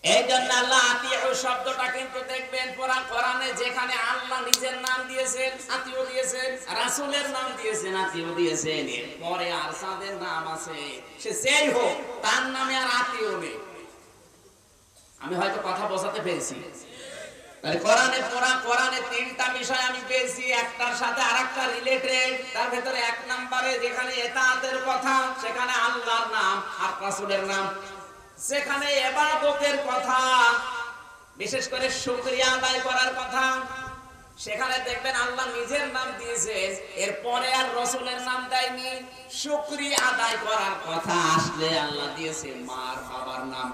এই জন্য আল্লাহ আতিউ শব্দটা কিন্তু দেখবেন কোরআনে যেখানে আল্লাহ নিজের নাম দিয়েছেন, আতিউ দিয়েছেন, রাসূলের নাম দিয়েছেন, আতিউ দিয়েছেন, এরপরে আর যাদের নাম আছে সে যেই হোক তার নামে আর আতিউ নেই। আমি হয়তো কথা বোঝাতে পেরেছি। তাহলে কোরআনে তিনটা বিষয় আমি পেয়েছি, একটার সাথে আরেকটা রিলেটেড। তার ভেতরে এক নম্বরে যেখানে ইতাআতের কথা সেখানে আল্লাহর নাম আর রাসূলের নাম, সেখানে ইবাদতের কথা বিশেষ করে শুকরিয়া আদায় করার কথা সেখানে দেখবেন আল্লাহ নিজের নাম দিয়েছেন, এরপরে আর রাসূলের নাম দেয়নি। শুকরিয়া আদায় করার কথা আসলে আল্লাহ দিয়েছে মার বাবার নাম।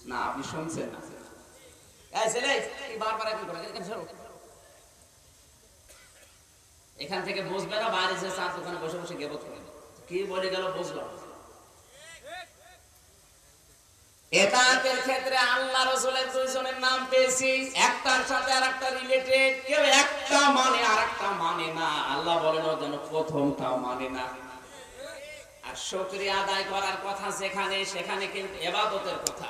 না আপনি শুনছেন না? এই ছেলে কি বারবার কি করে এখান থেকে বুঝবে না, বাইরে যে চার দোকানে বসে বসে গেবত করে কি বলে গেল বুঝলো। ইতাআতের ক্ষেত্রে আল্লাহ রাসূলের দুইজনের নাম পেয়েছি, একটার সাথে আরেকটা রিলেটেড। কেউ একটা মানে আরেকটা মানে না, আল্লাহ বলেন যেন প্রথমটা মানে না। আর শুকরিয়া আদায় করার কথা যেখানে, সেখানে কিন্তু ইবাদতের কথা।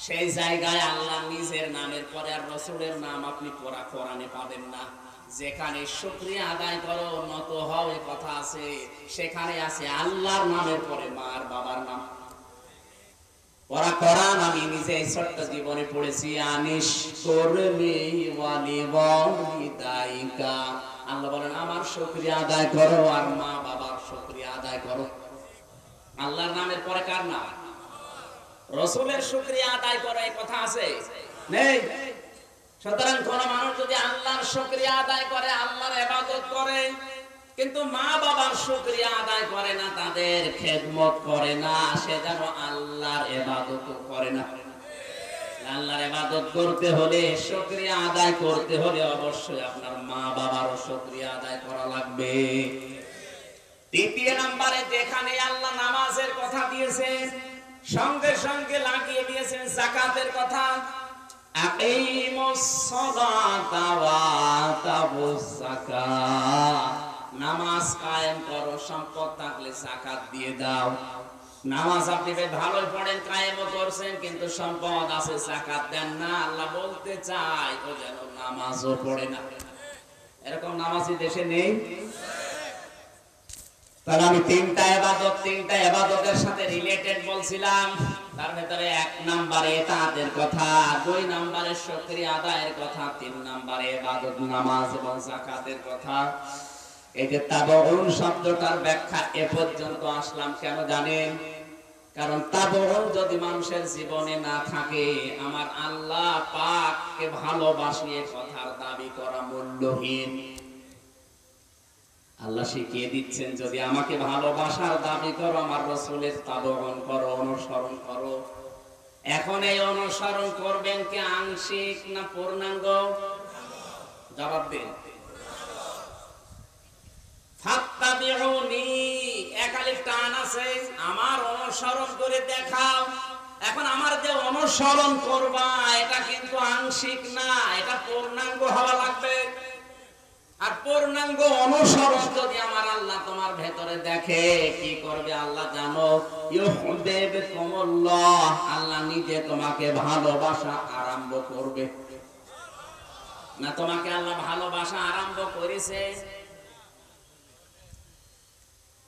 সেই জায়গায় আল্লাহ নিজের নামের পরে আর রাসূলের নাম আপনি কোরআনে পাবেন না। যেখানে শুকরিয়া আদায় করো, নত হও এই কথা আছে, সেখানে আছে আল্লাহর নামের পরে মার বাবার নাম। কোরআন আমি নিজে ছোট্ট জীবনে পড়েছি, আনিশ করলি ওয়ালিদাইকা। আল্লাহ বলেন আমার শুকরিয়া আদায় করো আর মা বাবার শুকরিয়া আদায় করো। আল্লাহর নামের পরে কার নাম? রাসূলের শুকরিয়া আদায় করো এই কথা আছে নেই। সুতরাং কোন মানুষ যদি আল্লাহর শুকরিয়া আদায় করে, আল্লাহর ইবাদত করে, কিন্তু মা বাবার শুকরিয়া আদায় করে না, তাদের খেদমত করে না, সে যেন আল্লাহর ইবাদত করে না। আল্লাহর ইবাদত করতে হলে, শুকরিয়া আদায় করতে হলে অবশ্যই আপনার মা বাবারও শুকরিয়া আদায় করা লাগবে। তৃতীয় নম্বরে যেখানে আল্লাহ নামাজের কথা দিয়েছেন, সঙ্গে সঙ্গে লাগিয়ে দিয়েছেন যাকাতের কথা। আকিমুস সালাতা ওয়া আতাবুস যাকাত, নামাজ কায়েম করো, সম্পদ থাকলে যাকাত দিয়ে দাও। নামাজ আপনি ভালোই পড়েন, কায়েমও করছেন, কিন্তু সম্পদ আছে যাকাত দেন না। আল্লাহ বলতে চায় ও যেন নামাজও পড়ে না। এরকম নামাজি দেশে নেই। তাহলে আমি তিনটা ইবাদতের সাথে রিলেটেড বলছিলাম। তার ভেতরে এক নম্বরে ইতাআতের কথা, দুই নম্বরে শুকরিয়া আদায়ের কথা, তিন নম্বরে ইবাদত নামাজ এবং যাকাতের কথা। এই যে তাবউন শব্দটার ব্যাখ্যা এ পর্যন্ত আসলাম কেন জানেন? কারণ তাবউন যদি মানুষের জীবনে না থাকে, আমার আল্লাহ পাককে ভালোবাসি এ কথার দাবি করা মূল্যহীন। আল্লাহ শিখিয়ে দিচ্ছেন যদি আমাকে ভালোবাসার দাবি করো, আমার রাসূলের তাবউন করো, অনুসরণ করো। এখন এই অনুসরণ করবেন কি আংশিক না পূর্ণাঙ্গ? জবাব দিন। ফাত্তাবিউনি একালিফ টান আছে, আমার অনুসরণ করে দেখাও। এখন আমার যে অনুসরণ করবা এটা কিন্তু আংশিক না, এটা পূর্ণাঙ্গ হওয়া লাগবে। আর পূর্ণাঙ্গ অনুসরণ যদি আমার আল্লাহ তোমার ভেতরে দেখে, কি করবে আল্লাহ জানো? ইউহিব্বুকুমুল্লাহ, আল্লাহ নিজে তোমাকে ভালোবাসা আরম্ভ করবে। না তোমাকে আল্লাহ ভালোবাসা আরম্ভ করেছে?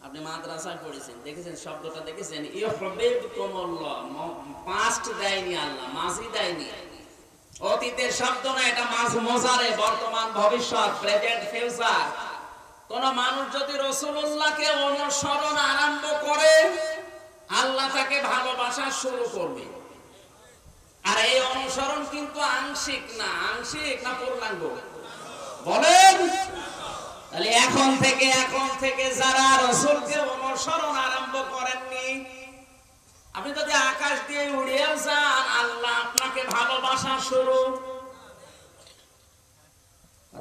আপনি মাদ্রাসায় পড়েছেন, দেখেছেন শব্দটা, দেখেছেন ইউহিব্বুকুমুল্লাহ, পাস্ট দেয়নি আল্লাহ, মাজি দেয়নি, অতীতের শব্দ না, এটা মোজারে, বর্তমান ভবিষ্যৎ, প্রেজেন্ট ফিউচার। কোন মানুষ যদি রাসূলুল্লাহকে অনুসরণ আরম্ভ করে, আল্লাহ তাকে ভালোবাসা শুরু করবে। আর এই অনুসরণ কিন্তু আংশিক না পূর্ণাঙ্গ? বলেন। তাহলে এখন থেকে যারা রাসূলকে অনুসরণ আরম্ভ করেননি, আপনি যদি আকাশ দিয়ে উড়িয়েও যান, আল্লাহ আপনাকে ভালোবাসা শুরু।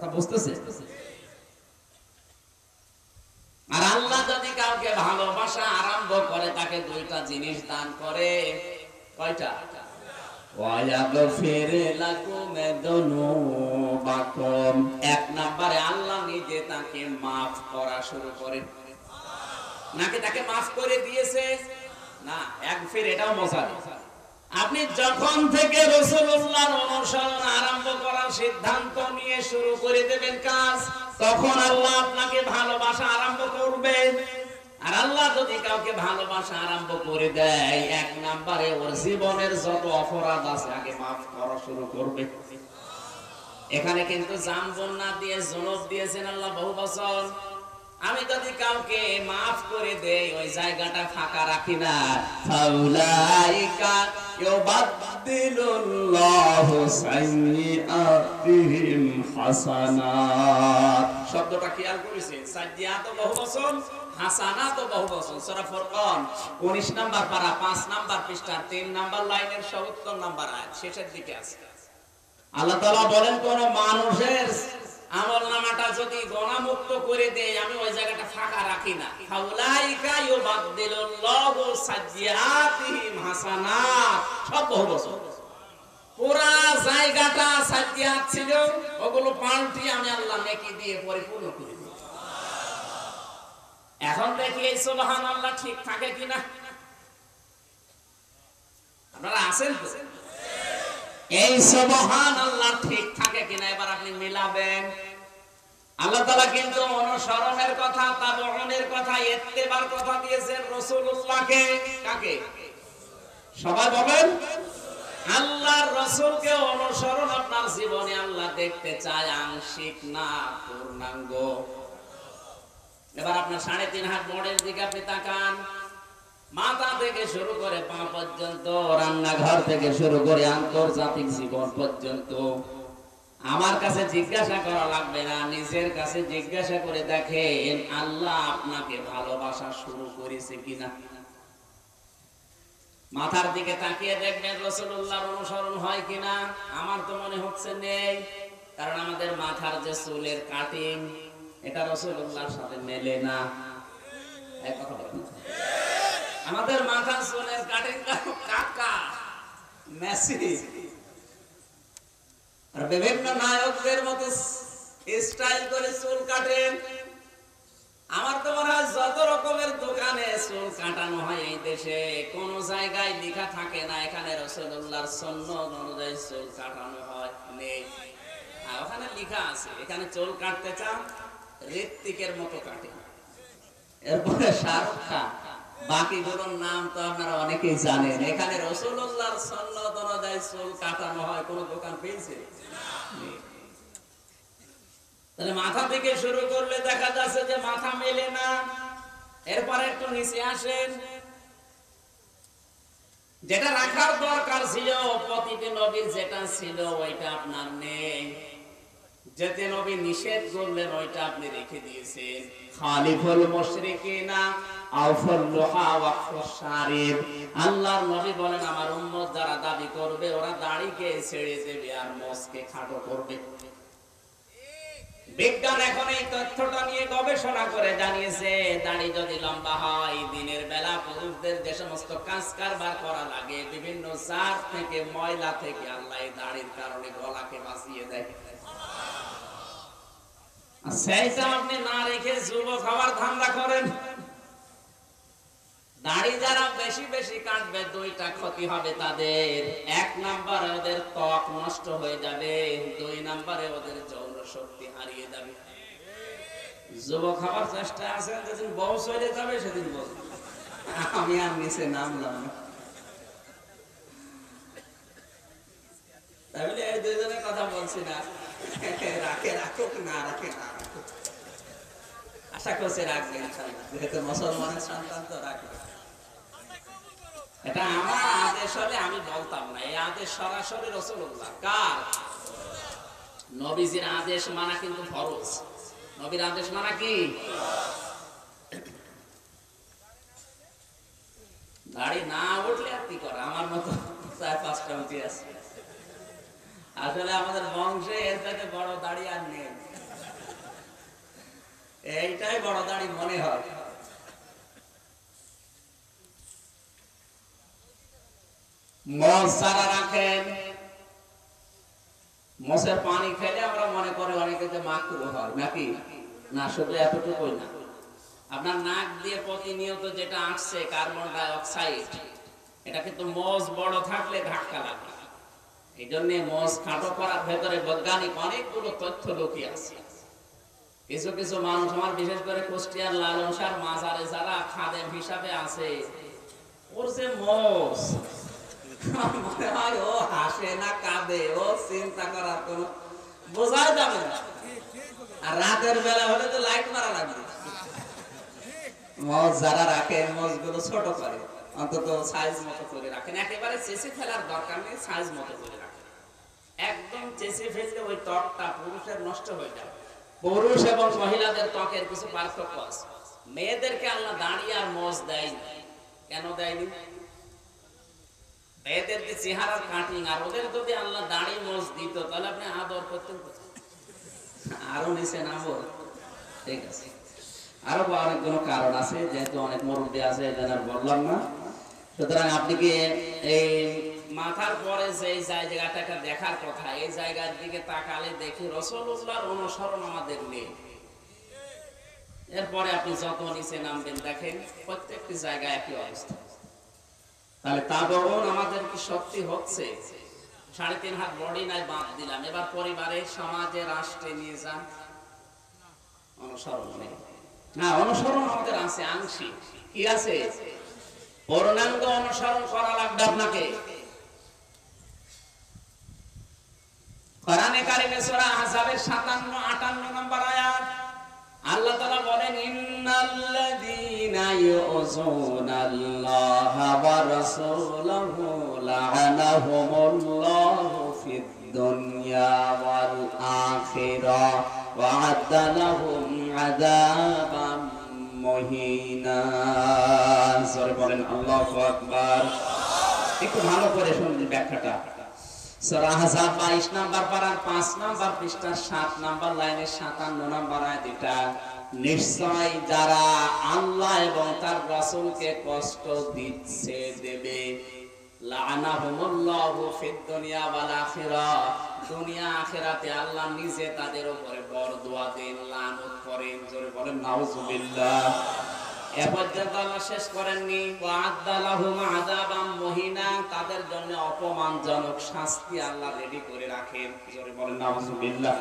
কথা বুঝতেছে? আর আল্লাহ যদি কাউকে ভালোবাসা আরম্ভ করে তাকে দুইটা জিনিস দান করে। কয়টা? এক নম্বরে আল্লাহ নিজে তাকে মাফ করা শুরু করে। নাকি তাকে মাফ করে দিয়েছে না, এক ফের এটাও মজা। আপনি যখন থেকে রাসূলুল্লাহর অনুসরণ আরম্ভ করার সিদ্ধান্ত নিয়ে শুরু করে দেবেন কাজ, তখন আল্লাহ আপনাকে ভালোবাসা আরম্ভ করবে। আর আল্লাহ যদি কাউকে ভালোবাসা আরম্ভ করে দেয়, এক নম্বরে ওর জীবনের যত অপরাধ আছে আগে মাফ করা শুরু করবে। এখানে কিন্তু জামবন না দিয়ে জনব দিয়েছেন আল্লাহ বহু বছর। আমি যদি কাউকে মাফ করে দেই, ওই জায়গাটা ফাঁকা রাখি না। ফাউলাইকা ইউবাদদিলুল্লাহু সাইয়্যাতিহিম হাসানাত। শব্দটা খেয়াল করেছেন? সাইয়্যাত বহু বচন, হাসানাত বহু বচন। সূরা ফুরকান 19 নাম্বার পারা 5 নাম্বার পৃষ্ঠা 3 নাম্বার লাইনের 70 নাম্বার আয়াত শেষের দিকে আছে। আল্লাহ তাআলা বলেন, কোন মানুষের আমলনামাটা যদি গুনাহমুক্ত করে দেই, আমি ওই জায়গাটা ফাঁকা রাখি না। ফাউলাইকা ইউবাদদিলুল্লাহু সাইয়্যাতিহিম হাসানাত। সব বহু বচন। পুরা জায়গাটা সাইয়্যাত ছিল, ওগুলো পাল্টি আমি আল্লাহ নেকি দিয়ে পরিপূর্ণ করে দিই। এখন দেখি এই সুবহানাল্লাহ ঠিক থাকে কিনা। আপনারা আছেন তো? এই সুবহানাল্লাহ ঠিক থাকে কিনা এবার আপনি মিলাবেন। আল্লাহ তাআলা কিন্তু অনুসরণের কথা, তাবউনের কথা, ইত্তেবার কথা দিয়েছেন রাসূলুল্লাহকে। কাকে? সবাই বলেন। আল্লাহর রাসূলকে অনুসরণ আপনার জীবনে আল্লাহ দেখতে চায়, আংশিক না পূর্ণাঙ্গ। এবার আপনার 3.5 হাত মোড়ের দিকে আপনি তাকান। মাথা থেকে শুরু করে পা পর্যন্ত, রান্নাঘর থেকে শুরু করে আন্তর্জাতিক জীবন পর্যন্ত, আমার কাছে জিজ্ঞাসা করা লাগবে না, নিজের কাছে জিজ্ঞাসা করে দেখেন আল্লাহ আপনাকে ভালোবাসা শুরু করেছে কিনা। মাথার দিকে তাকিয়ে দেখবেন রাসূলুল্লাহর অনুসরণ হয় কিনা। আমার তো মনে হচ্ছে নেই, কারণ আমাদের মাথার যে চুলের কাটিং, এটা রাসূলুল্লাহর সাথে মেলে না। এক কথা বলেন, আমাদের মাথার চুলের কাটিং কাকা মেসি আর বিভিন্ন নায়কদের মতো স্টাইল করে চুল কাটেন। আমার তো মনে হয় যত রকমের দোকানে চুল কাটানো হয় এই দেশে, কোন জায়গায় লেখা থাকে না এখানে রাসূলুল্লাহর সুন্নাত অনুযায়ী চুল কাটানো হয়, নেই। আর ওখানে লেখা আছে এখানে চুল কাটতে চান ঋত্বিকের মতো কাটেন। এরপরে শাহরুখ খান, বাকিগুলোর নাম তো আপনারা অনেকেই জানেন। এখানে রাসূলুল্লাহর সুন্নাত অনুযায়ী চুল কাটানো হয় কোন দোকান পেয়েছে? তাহলে মাথা থেকে শুরু করলে দেখা যাচ্ছে যে মাথা মেলে না। এরপরে একটু নিচে আসেন। যেটা রাখার দরকার ছিল প্রতিটি নবীর, যেটা ছিল ওইটা আপনার নেই। যেতে নবী নিষেধ করলেন ওইটা আপনি রেখে দিয়েছেন। খালিফুল মুশরিকিনা আউফুল লুহা ওয়াকফুস শারিব। আল্লাহর নবী বলেন আমার উম্মত যারা দাবি করবে ওরা দাড়িকে ছেড়ে দেবে আর মোছকে খাটো করবে। বিজ্ঞান এখন এই তথ্যটা নিয়ে গবেষণা করে জানিয়েছে, দাড়ি যদি লম্বা হয় দিনের বেলা পুরুষদের যে সমস্ত কাজ কারবার করা লাগে, বিভিন্ন চাপ থেকে ময়লা থেকে আল্লাহ এই দাড়ির কারণে গলাকে বাঁচিয়ে দেয়। সেইটা আপনি না রেখে যুবক হওয়ার ধান্দা করেন। দাড়ি যারা বেশি বেশি কাটবে দুইটা ক্ষতি হবে তাদের। এক নম্বরে ওদের ত্বক নষ্ট হয়ে যাবে, দুই নম্বরে ওদের যৌন শক্তি হারিয়ে যাবে। যুবক হওয়ার চেষ্টা আছে, যেদিন বয়স হয়ে যাবে সেদিন বলবেন আমি আর নিচে নামলাম না। তাহলে এই দুইজনের কথা বলছি না, রাখে রাখুক না রাখে না রাখুক, আশা করছি রাখবে ইনশাআল্লাহ, যেহেতু মুসলমানের সন্তান তো রাখবে। এটা আমার আদেশ হলে আমি বলতাম না, এই আদেশ সরাসরি রাসূলুল্লাহ। কার? নবীজির আদেশ মানা কিন্তু ফরজ। নবীর আদেশ মানা কি? দাড়ি না উঠলে আর কি করে, আমার মতো 4-5টা উঠে আছে। আসলে আমাদের বংশে এর থেকে বড় দাড়ি আর নেই। এইটাই বড় দাড়ি মনে হয়। মোষ যারা রাখেন, মোষের পানি খেলে আমরা মনে করি অনেকে যে মাকরুহ হয় নাকি? না, শুধু এতটুকুই না, আপনার নাক দিয়ে প্রতিনিয়ত যেটা আসছে কার্বন ডাই অক্সাইড, এটা কিন্তু মোষ বড় থাকলে ধাক্কা লাগে। এই জন্য মোষ খাটো করার ভেতরে বৈজ্ঞানিক অনেকগুলো তথ্য লুকিয়ে আছে। কিছু কিছু মানুষ, আমার বিশেষ করে কুষ্টিয়ার লালন শাহর মাজারে যারা খাদেম হিসাবে আছে, ওর যে মোষ মনে হয় ও হাসে না কাঁদে, ও চিন্তা করার কোনো বোঝা যাবে না। আর রাতের বেলা হলে তো লাইট মারা লাগবে। মোষ যারা রাখেন মোষ গুলো ছোট করে, অন্তত সাইজ মতো করে রাখেন, একেবারে চেঁচে ফেলার দরকার নেই, সাইজ মতো করে রাখেন। একদম চেঁচে ফেললে ওই ত্বকটা পুরুষের নষ্ট হয়ে যায়। পুরুষ এবং মহিলাদের ত্বকের কিছু পার্থক্য আছে। মেয়েদেরকে আল্লাহ দাড়ি আর মোষ দেয়নি। কেন দেয়নি? মেয়েদের যে চেহারার কাটিং, আর ওদের যদি আল্লাহ দাড়ি মোষ দিত তাহলে আপনি আদর করতেন। আরো নিচে নামবো, ঠিক আছে। আরো অনেকগুলো কারণ আছে, যেহেতু অনেক মুরব্বী আছে এজন্য আর বললাম না। সুতরাং আপনি কি এই মাথার পরে যে জায়গাটাকে দেখার কথা, এই জায়গার দিকে তাকালে দেখি রাসূলুল্লাহর অনুসরণ আমাদের নেই। এরপরে আপনি যত নিচে নামবেন দেখেন প্রত্যেকটি জায়গায় একই অবস্থা। তাহলে তাবউন আমাদের কি শক্তি হচ্ছে? 3.5 হাত বডি নাই বাদ দিলাম, এবার পরিবারে, সমাজে, রাষ্ট্রে নিয়ে যান, অনুসরণ নেই। না, অনুসরণ আমাদের আছে আংশিক। কি আছে? পূর্ণাঙ্গ অনুসরণ করা লাগবে আপনাকে। কোরআনে কারিমে সূরা আহজাবের 57-58 নম্বর আয়াত আল্লাহ তাআলা বলেন, ইন্নাল্লাযীনা ইউযুনাল্লাহা ওয়া রাসূলাহু লা'আনাহুমুল্লাহু ফিদ দুনিয়া ওয়াল আখিরাহ ওয়া আ'আদ্দা লাহুম আযাবাম মুহিনা। সূরা বলেন আল্লাহু আকবার। একটু ভালো করে শুনুন ব্যাখ্যাটা। সূরা আহজাব 22 নাম্বার পারার 5 নাম্বার পৃষ্ঠার 7 নাম্বার লাইনের 57 নাম্বার আয়াত এটা, নিশ্চয় যারা আল্লাহ এবং তার রাসূলকে কষ্ট দিচ্ছে, দেবে, লা'আনাহুমুল্লাহু ফিদ দুনিয়া ওয়াল আখিরাহ, দুনিয়া আখিরাতে আল্লাহ নিজে তাদের উপরে বরদোয়া দেন, লানত করেন। জোরে বলেন নাউজুবিল্লাহ। এ পর্যন্ত আল্লাহ শেষ করেননি, ওয়া'আদ্দা লাহুম আযাবাম মুহিনা, তাদের জন্য অপমানজনক শাস্তি আল্লাহ রেডি করে রাখেন। জোরে বলেন নাউজুবিল্লাহ।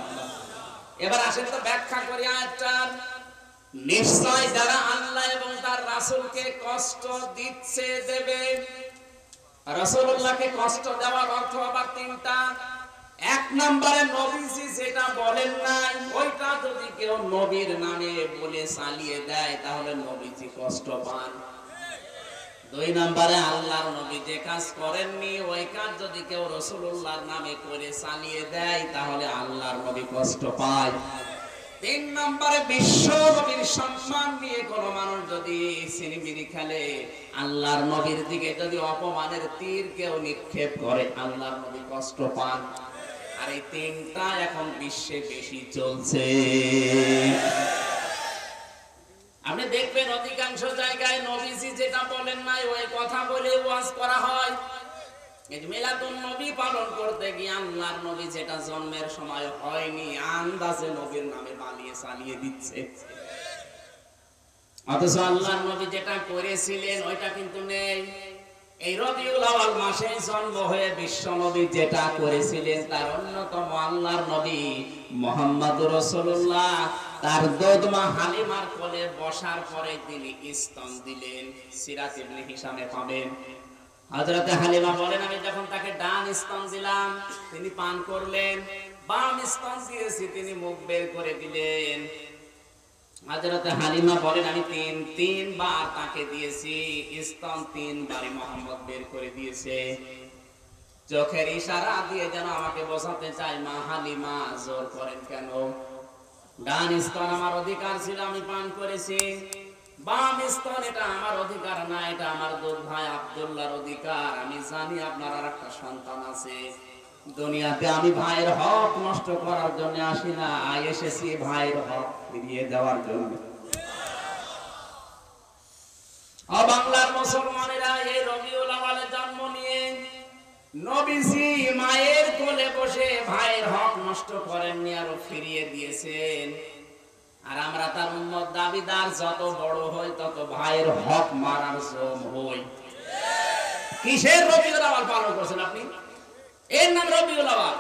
এবার আসেন তো ব্যাখ্যা করি আয়াতটার। নিশ্চয় যারা আল্লাহ এবং তার রাসূলকে কষ্ট দিচ্ছে, দেবে। রাসূলুল্লাহকে কষ্ট দেওয়ার অর্থ আবার তিনটা। এক নম্বরে নবীজি যেটা বলেন নাই ওইটা যদি কেউ নবীর নামে বলে চালিয়ে দেয় তাহলে নবীজি কষ্ট পান। দুই নম্বরে আল্লাহর নবী যে কাজ করেননি ওই কাজ যদি কেউ রাসূলুল্লাহর নামে করে চালিয়ে দেয় তাহলে আল্লাহর নবী কষ্ট পায়। তিন নম্বরে বিশ্ব নবীর সম্মান নিয়ে কোন মানুষ যদি সিনিমিনি খেলে, আল্লাহর নবীর দিকে যদি অপমানের তীর কেউ নিক্ষেপ করে, আল্লাহর নবী কষ্ট পান। আর এই তিনটা এখন বিশ্বে বেশি চলছে। আপনি দেখবেন অধিকাংশ জায়গায় নবীজি যেটা বলেন নাই ওই কথা বলে ওয়াজ করা হয়। এই মিলাদুন নবী পালন করতে গিয়ে আল্লাহর নবী যেটা জন্মের সময় হয়নি আন্দাজে নবীর নামে বানিয়ে চালিয়ে দিচ্ছে। অথচ আল্লাহর নবী যেটা করেছিলেন ওইটা কিন্তু নেই। এই রবিউল আউয়াল মাসে জন্ম হয়ে বিশ্ব নবী যেটা করেছিলেন তার অন্যতম আল্লাহর নবী মুহাম্মদুর রাসূলুল্লাহ তার দোদমা হালিমার কোলে বসার পরে তিনি স্তন দিলেন। সিরাত ইবনে হিশামে পাবেন। হযরতে হালিমা বলেন, আমি যখন তাকে ডান স্তন দিলাম তিনি পান করলেন, বাম স্তন দিয়েছি তিনি মুখ বের করে দিলেন। হযরতে হালিমা বলেন, আমি তিনবার তাকে দিয়েছি স্তন, তিনবারই মোহাম্মদ বের করে দিয়েছে। চোখের ইশারা দিয়ে যেন আমাকে বোঝাতে চায়, মা হালিমা জোর করেন কেন? ডান স্তন আমার অধিকার ছিল, আমি পান করেছি। বাম স্তন এটা আমার অধিকার না, এটা আমার দুধ ভাই আব্দুল্লাহর অধিকার। আমি জানি আপনার আর একটা সন্তান আছে, দুনিয়াতে আমি ভাইয়ের হক নষ্ট করার জন্য আসি না, এসেছি ভাইয়ের হক ফিরিয়ে দেওয়ার জন্য। বাংলার মুসলমানেরা এই রবিউল আউয়ালে জন্ম নিয়ে নবীজি মায়ের কোলে বসে ভাইয়ের হক নষ্ট করেননি, আরো ফিরিয়ে দিয়েছেন। আর আমরা তার উম্মত দাবিদার, যত বড় হই তত ভাইয়ের হক মারার জম হই। কিসের রবিউল আউয়াল পালন করছেন আপনি? এর নাম রবিউল আউয়াল।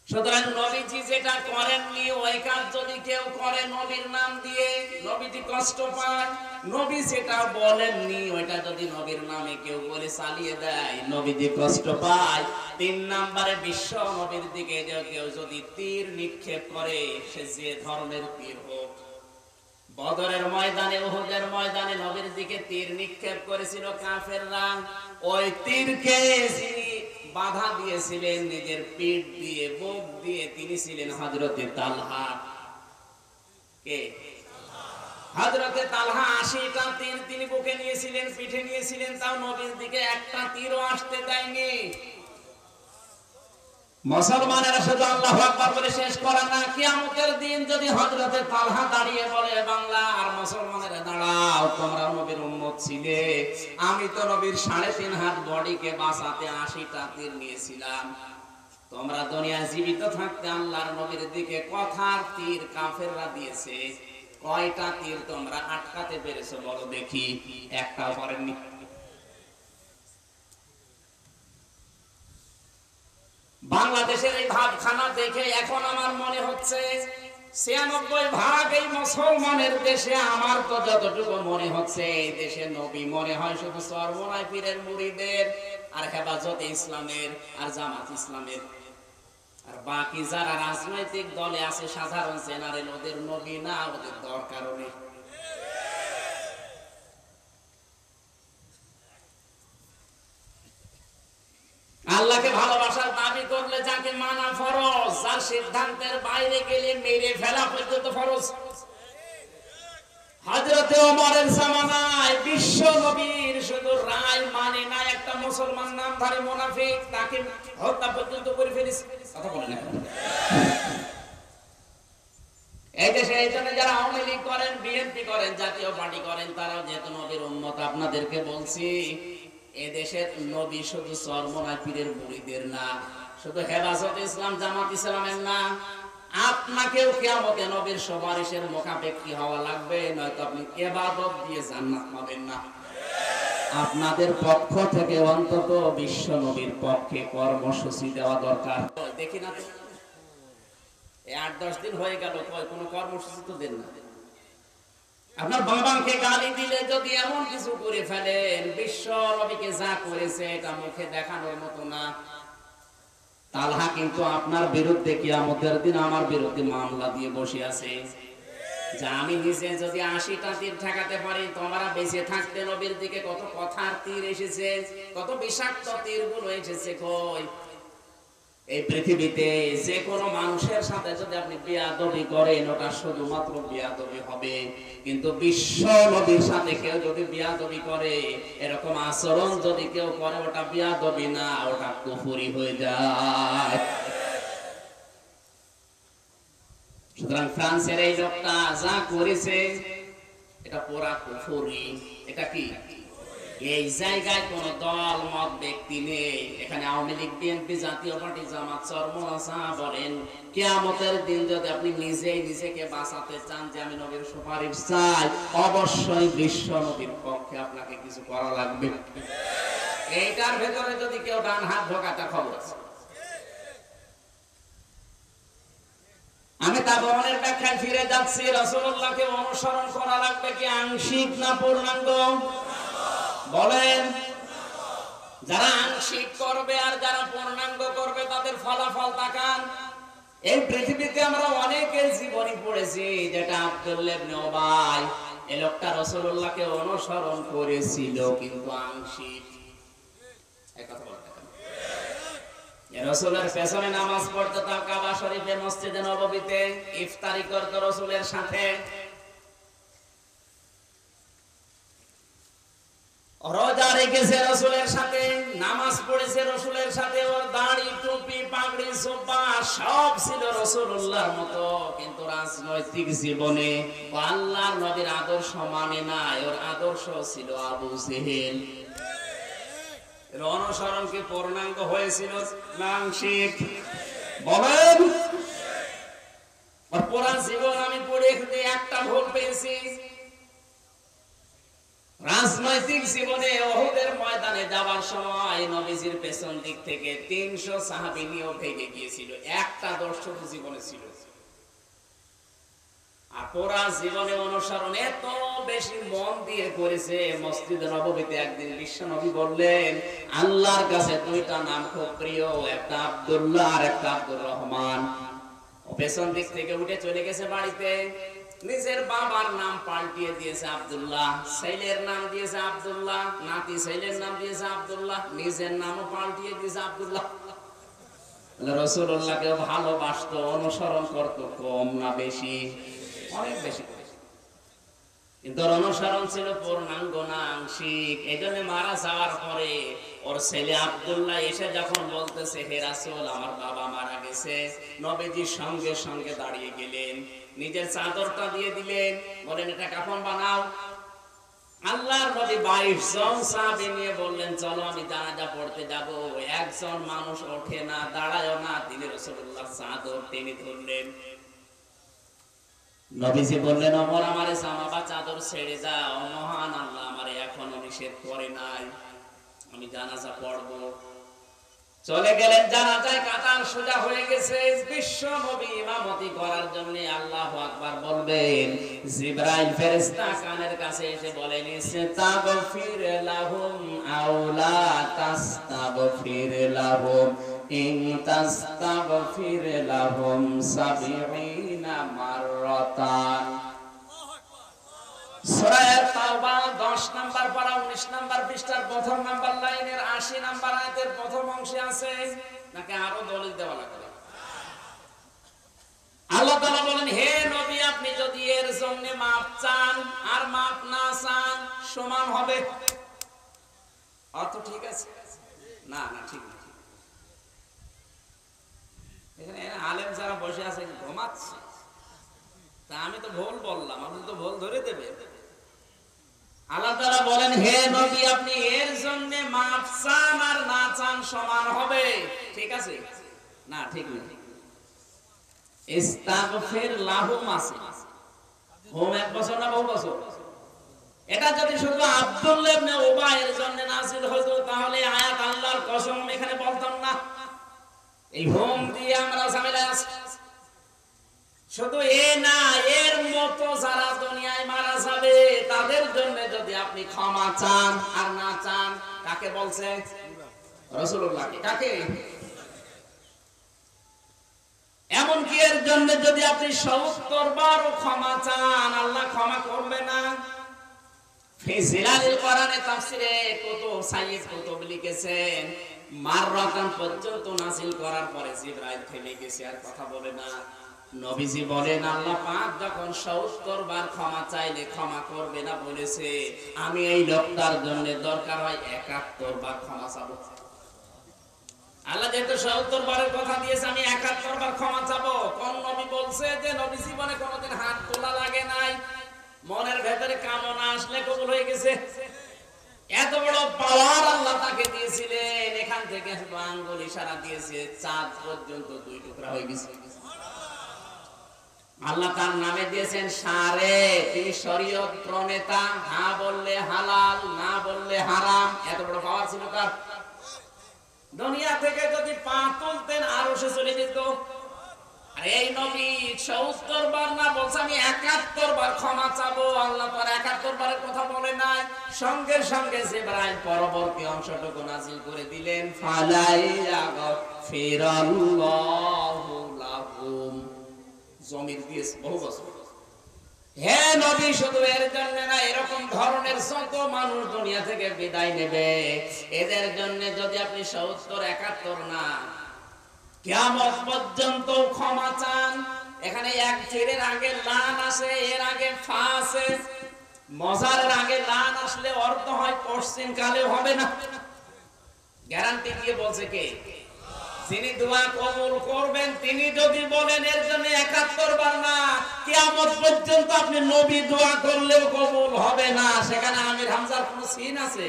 সুতরাং নবীজি যেটা করেননি ওই কাজ যদি কেউ করে নবীর নাম দিয়ে, নবীজি কষ্ট পায়। নবী যেটা বলেননি ওইটা যদি নবীর নামে কেউ বলে চালিয়ে দেয়, নবীজি কষ্ট পায়। 3 নম্বরে বিশ্ব নবীর দিকে কেউ যদি তীর নিক্ষেপ করে, সে যে ধর্মের তীর হোক। বদরের ময়দানে, উহুদের ময়দানে নবীর দিকে তীর নিক্ষেপ করেছিল কাফেররা। ওই তীরকে যিনি বাধা দিয়েছিলেন নিজের পিঠ দিয়ে, বুক দিয়ে, তিনি ছিলেন হযরতে তালহা। কে? হযরতে তালহা। 80টা তীর তিনি বুকে নিয়েছিলেন, পিঠে নিয়েছিলেন, তাও নবীর দিকে একটা তীরও আসতে দেয়নি। মুসলমানেরা শুধু আল্লাহু আকবার বলে শেষ করে না, কিয়ামতের দিন যদি হযরতে তালহা দাঁড়িয়ে বলে, বাংলা আর মুসলমানেরা দাঁড়াও, তোমরা নবীর উম্মত ছিলে, আমি তো নবীর 3.5 হাত বডিকে বাঁচাতে 80টা তীর নিয়েছিলাম। তোমরা দুনিয়ায় জীবিত থাকতে আল্লাহর নবীর দিকে কথার তীর কাফেররা দিয়েছে, কয়টা তীর তোমরা আটকাতে পেরেছো বলো দেখি? একটাও পারেননি। বাংলাদেশের এই ভাবখানা দেখে এখন আমার মনে হচ্ছে 96% এই মুসলমানের দেশে। আমার তো যতটুকু মনে হচ্ছে এই দেশে নবী মনে হয় শুধু চরমনাই পীরের মুরিদের আর হেফাজতে ইসলামের আর জামাত ইসলামের। আর বাকি যারা রাজনৈতিক দলে আছে, সাধারণ জেনারেল, ওদের নবী না, ওদের দরকারও নেই। আল্লাহকে ভালোবাসার দাবি করলে যাকে মানা ফরজ, যার সিদ্ধান্তের বাইরে গেলে মেরে ফেলা পর্যন্ত ফরজ। হযরতে ওমরের জামানায় বিশ্ব নবীর শুধু রায় মানে না, একটা মুসলমান নামধারী মুনাফিক তাকে হত্যা পর্যন্ত করে ফেলেছে। কথা বলেন না এই দেশে। এই জন্য যারা আওয়ামী লীগ করেন, বিএনপি করেন, জাতীয় পার্টি করেন, তারাও যেহেতু নবীর উম্মত, আপনাদেরকে বলছি এদেশের নবী শুধু চরমনাই পীরের মুরিদের না, শুধু হেফাজতে ইসলাম, জামাত ইসলামের না। আপনাকেও কিয়ামতে নবীর সুপারিশের মুখাপেক্ষী হওয়া লাগবে, নয়তো আপনি ইবাদত দিয়ে জান্নাত পাবেন না। আপনাদের পক্ষ থেকে অন্তত বিশ্ব নবীর পক্ষে কর্মসূচি দেওয়া দরকার। দেখি না তো 8-10 দিন হয়ে গেল, কোনো কর্মসূচি তো দেন না। আপনার বাবাকে গালি দিলে যদি এমন কিছু করে ফেলেন, বিশ্ব নবীকে যা করেছে এটা মুখে দেখানোর মতো না। তালহা কিন্তু আপনার বিরুদ্ধে কিয়ামতের দিন আমার বিরুদ্ধে মামলা দিয়ে বসে আছে যে আমি নিজে যদি 80টা তীর ঠেকাতে পারি, তোমরা বেঁচে থাকতে নবীর দিকে কত কথার তীর এসেছে, কত বিষাক্ত তীরগুলো এসেছে। কই এই পৃথিবীতে যে কোনো মানুষের সাথে যদি আপনি বেয়াদবি করেন, ওটা শুধুমাত্র বেয়াদবি হবে, কিন্তু বিশ্ব নবীর সাথে কেউ যদি বেয়াদবি করে, এরকম আচরণ যদি কেউ করে, ওটা বেয়াদবি না, ওটা কুফরি হয়ে যায়। সুতরাং ফ্রান্সের এই লোকটা যা করেছে এটা পুরা কুফরি। এটা কি? এই জায়গায় কোন দল মত ব্যক্তি নেই। এখানে আওয়ামী লীগ, বিএনপি, জাতীয় পার্টি, জামাত, চরমনাসা বলেন, কিয়ামতের দিন যদি আপনি নিজেই নিজেকে বাঁচাতে চান যে আমি নবীর সুপারিশ চাই, অবশ্যই বিশ্ব নবীর পক্ষে আপনাকে কিছু করা লাগবে। এইটার ভেতরে যদি কেউ ডান হাত ঢোকাতে খবর আছে। আমি তাবওয়ানের ব্যাখ্যায় ফিরে যাচ্ছি। রাসূলুল্লাহকে অনুসরণ করা লাগবে কি আংশিক না পূর্ণাঙ্গ? বলেন। যারা আংশিক করবে আর যারা পূর্ণাঙ্গ করবে তাদের ফলাফল তাকান। এই পৃথিবীতে আমরা অনেকের জীবনী পড়েছি, যেটা আব্দুল্লাহ ইবনে উবাই, এই লোকটা রাসূলুল্লাহকে অনুসরণ করেছিল কিন্তু আংশিক। এই কথা বলতে রাসূলের পেছনে নামাজ পড়তে, তাও কাবা শরীফে, মসজিদে নববীতে ইফতারি করতে রাসূলের সাথে। রোজা রেখেছে রাসূলের সাথে, নামাজ পড়েছে রাসূলের সাথে, ওর দাড়ি টুপি পাগড়ি জুব্বা সব ছিল রাসূলুল্লাহর মতো, কিন্তু রাজনৈতিক জীবনে আল্লাহর নবীর আদর্শ মানে নাই। ওর আদর্শ ছিল আবু জেহেল। এর অনুসরণ কি পূর্ণাঙ্গ হয়েছিল না আংশিক? বলেন। ওর পুরা জীবন আমি পড়ে একটা ভুল পেয়েছি। রাজনৈতিক জীবনে উহুদের ময়দানে যাওয়ার সময় নবীজির পেছন দিক থেকে 300 সাহাবী নিয়ে ভেগে গিয়েছিল। একটা দর্শক জীবনে ছিল। আর পুরা জীবনে অনুসরণ এত বেশি মন দিয়ে করেছে। মসজিদে নববীতে একদিন বিশ্বনবী বললেন, আল্লাহর কাছে দুইটা নাম খুব প্রিয়, একটা আব্দুল্লাহ আর একটা আব্দুর রহমান। পেছন দিক থেকে উঠে চলে গেছে বাড়িতে। নিজের বাবার নাম পাল্টিয়ে দিয়েছে আব্দুল্লাহ, ছেলের নাম দিয়েছে আব্দুল্লাহ, নাতি ছেলের নাম দিয়েছে আব্দুল্লাহ, নিজের নামও পাল্টিয়ে দিয়েছে আব্দুল্লাহ। রাসূলুল্লাহকে ভালোবাসতো, অনুসরণ করতো কম না বেশি? অনেক বেশি। কিন্তু অনুসরণ ছিল পূর্ণাঙ্গ না আংশিক। এই জন্য মারা যাওয়ার পরে ওর ছেলে আব্দুল্লাহ এসে যখন বলতেছে, হে রাসূল, আমার বাবা মারা গেছে, নবীজি সঙ্গে সঙ্গে দাঁড়িয়ে গেলেন, নিজের চাদরটা দিয়ে দিলেন, বলেন এটা কাফন বানাও। আল্লাহর নবী 22 জন সাহাবী নিয়ে বললেন, চলো আমি জানাজা পড়তে যাব। একজন মানুষ ওঠে না, দাঁড়ায়ও না। তিনি রাসূলুল্লাহর চাদর টেনে ধরলেন। নবীজি বললেন, ওমর আমারে জামা বা চাদর ছেড়ে দাও, মহান আল্লাহ আমারে এখনো নিষেধ করে নাই, আমি জানাজা পড়ব। চলে গেলেন, জানাজায় কাতার সোজা হয়ে গেছে। বিশ্ব নবী ইমামতি করার জন্য আল্লাহু আকবার বলবেন, জিবরাইল ফেরেশতা কানের কাছে এসে বলেন, ইস্তাগফির লাহুম আও লা তাস্তাগফির লাহুম, ইন তাস্তাগফির লাহুম 70 মাররাতান। সূরা তাওবা 10 নাম্বার পারা 19 নাম্বার পৃষ্ঠার প্রথম নাম্বার লাইনের 80 নাম্বার আয়াতের প্রথম অংশে আছে। নাকি আরো দলিল দেওয়া লাগবে? আল্লাহ তাআলা বলেন, হে নবী, আপনি যদি এর জন্য মাপ চান আর মাপ না চান সমান হবে। অত ঠিক আছে? না না, ঠিক না। এখানে আলেম যারা বসে আছে ঘুমাচ্ছে, তা আমি তো ভুল বললাম, আপনি তো ভুল ধরে দেবে। আল্লাহ তাআলা বলেন, হে নবী, আপনি এর জন্য মাফ চান আর না চান সমান হবে। ঠিক আছে? না, ঠিক না। ইস্তাগফির লাহুম আছে, হোম 1 বছর না বহু বছর? এটা যদি শুধু আব্দুল্লাহ ইবনে উবাইয়ের জন্য নাযিল হতো, তাহলে আয়াত আল্লাহর কসম এখানে বলতাম না। এই হোম দিয়ে আমরা ঝামেলায় আছি। শুধু এ না, এর মতো যারা দুনিয়ায় মারা যাবে তাদের জন্য যদি আপনি ক্ষমা চান আর না চান, কাকে বলছে? রাসূলুল্লাহকে। কাকে? এমন কি এর জন্য যদি আপনি ৭০ বারও ক্ষমা চান, আল্লাহ ক্ষমা করবে না? ফিজিলালিল কোরআনে তাফসিরে কুতুব সাইয়্যিদ কুতুব লিখেছেন, মাররাতান পর্যন্ত নাযিল করার পরে জিবরাইল থেমে গেছে, আর কথা বলে না। নবীজি বলেন, আল্লাহ পাক যখন ৭০ বার ক্ষমা চাইলে ক্ষমা করবে না বলেছে, আমি এই লোকটার জন্য দরকার হয় ৭১ বার ক্ষমা চাবো। আল্লাহ যেহেতু ৭০ বারের কথা দিয়েছে, আমি ৭১ বার ক্ষমা চাবো। কোন নবী বলছে যে নবী জীবনে কোনোদিন হাত তোলা লাগে নাই, মনের ভেতরে কামনা আসলে কবুল হয়ে গেছে? এত বড় পাওয়ার আল্লাহ তাকে দিয়েছিলেন, এখান থেকে আঙ্গুল ইশারা দিয়েছে, চাঁদ পর্যন্ত 2 টুকরা হয়ে গেছে। আল্লাহ তার নামে দিয়েছেন সারে, তিনি শরীয়ত প্রণেতা, হা বললে হালাল, না বললে হারাম। এত বড় পাওয়ার ছিল তার। দুনিয়া থেকে যদি পা তুলতেন আরশে চলে যেত। আর এই নবী ৭০ বার না বলছে আমি ৭১ বার ক্ষমা চাবো। আল্লাহ তার ৭১ বারের কথা বলে নাই, সঙ্গে সঙ্গে জিবরাইল পরবর্তী অংশটুকু নাযিল করে দিলেন, ফালাইয়াগফিরাল্লাহু লাহুম। জমির দিয়েছে বহু বছর। হে নবী, শুধু এর জন্য না, এরকম ধরনের যত মানুষ দুনিয়া থেকে বিদায় নেবে, এদের জন্য যদি আপনি ৭০, ৭১ না, কিয়ামত পর্যন্ত ক্ষমা চান। এখানে এক ফিরের আগে লান আছে, এর আগে ফা আছে। মজারের আগে লান আসলে অর্থ হয় পশ্চিম কালেও হবে না। গ্যারান্টি দিয়ে বলছে কে? যিনি দোয়া কবুল করবেন তিনি যদি বলেন এর জন্য ৭১ বার না, কিয়ামত পর্যন্ত আপনি নবী দোয়া করলেও কবুল হবে না। সেখানে আমির হামজার কোন সিন আছে?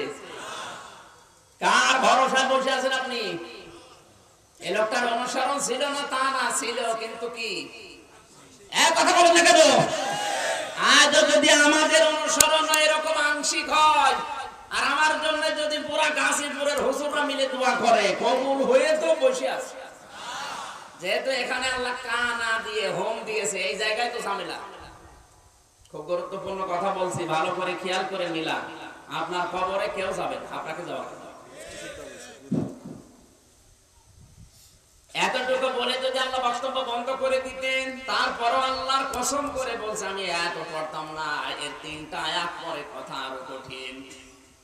কার ভরসায় বসে আছেন আপনি? এই লোকটার অনুসরণ ছিল না তা না, ছিল, কিন্তু কি এক কথা বলেন না কেন? আজ যদি আমাদের অনুসরণ এরকম আংশিক হয়, আর আমার জন্য যদি পুরা গাজীপুরের হুজুররা মিলে দোয়া করে, কবুল হয়ে তো বসে আছে। যেহেতু এখানে আল্লাহ কানা দিয়ে হোম দিয়েছে, এই জায়গায় তো ঝামেলা। খুব গুরুত্বপূর্ণ কথা বলছি, ভালো করে খেয়াল করে নিলাম। আপনার কবরে কেউ যাবে না, আপনাকে যাওয়া। এতটুকু বলে যদি আল্লাহ বক্তব্য বন্ধ করে দিতেন, তারপরও আল্লাহর কসম করে বলছে আমি এত পড়তাম না। এর ৩টা আয়াত পরে কথা আরো কঠিন।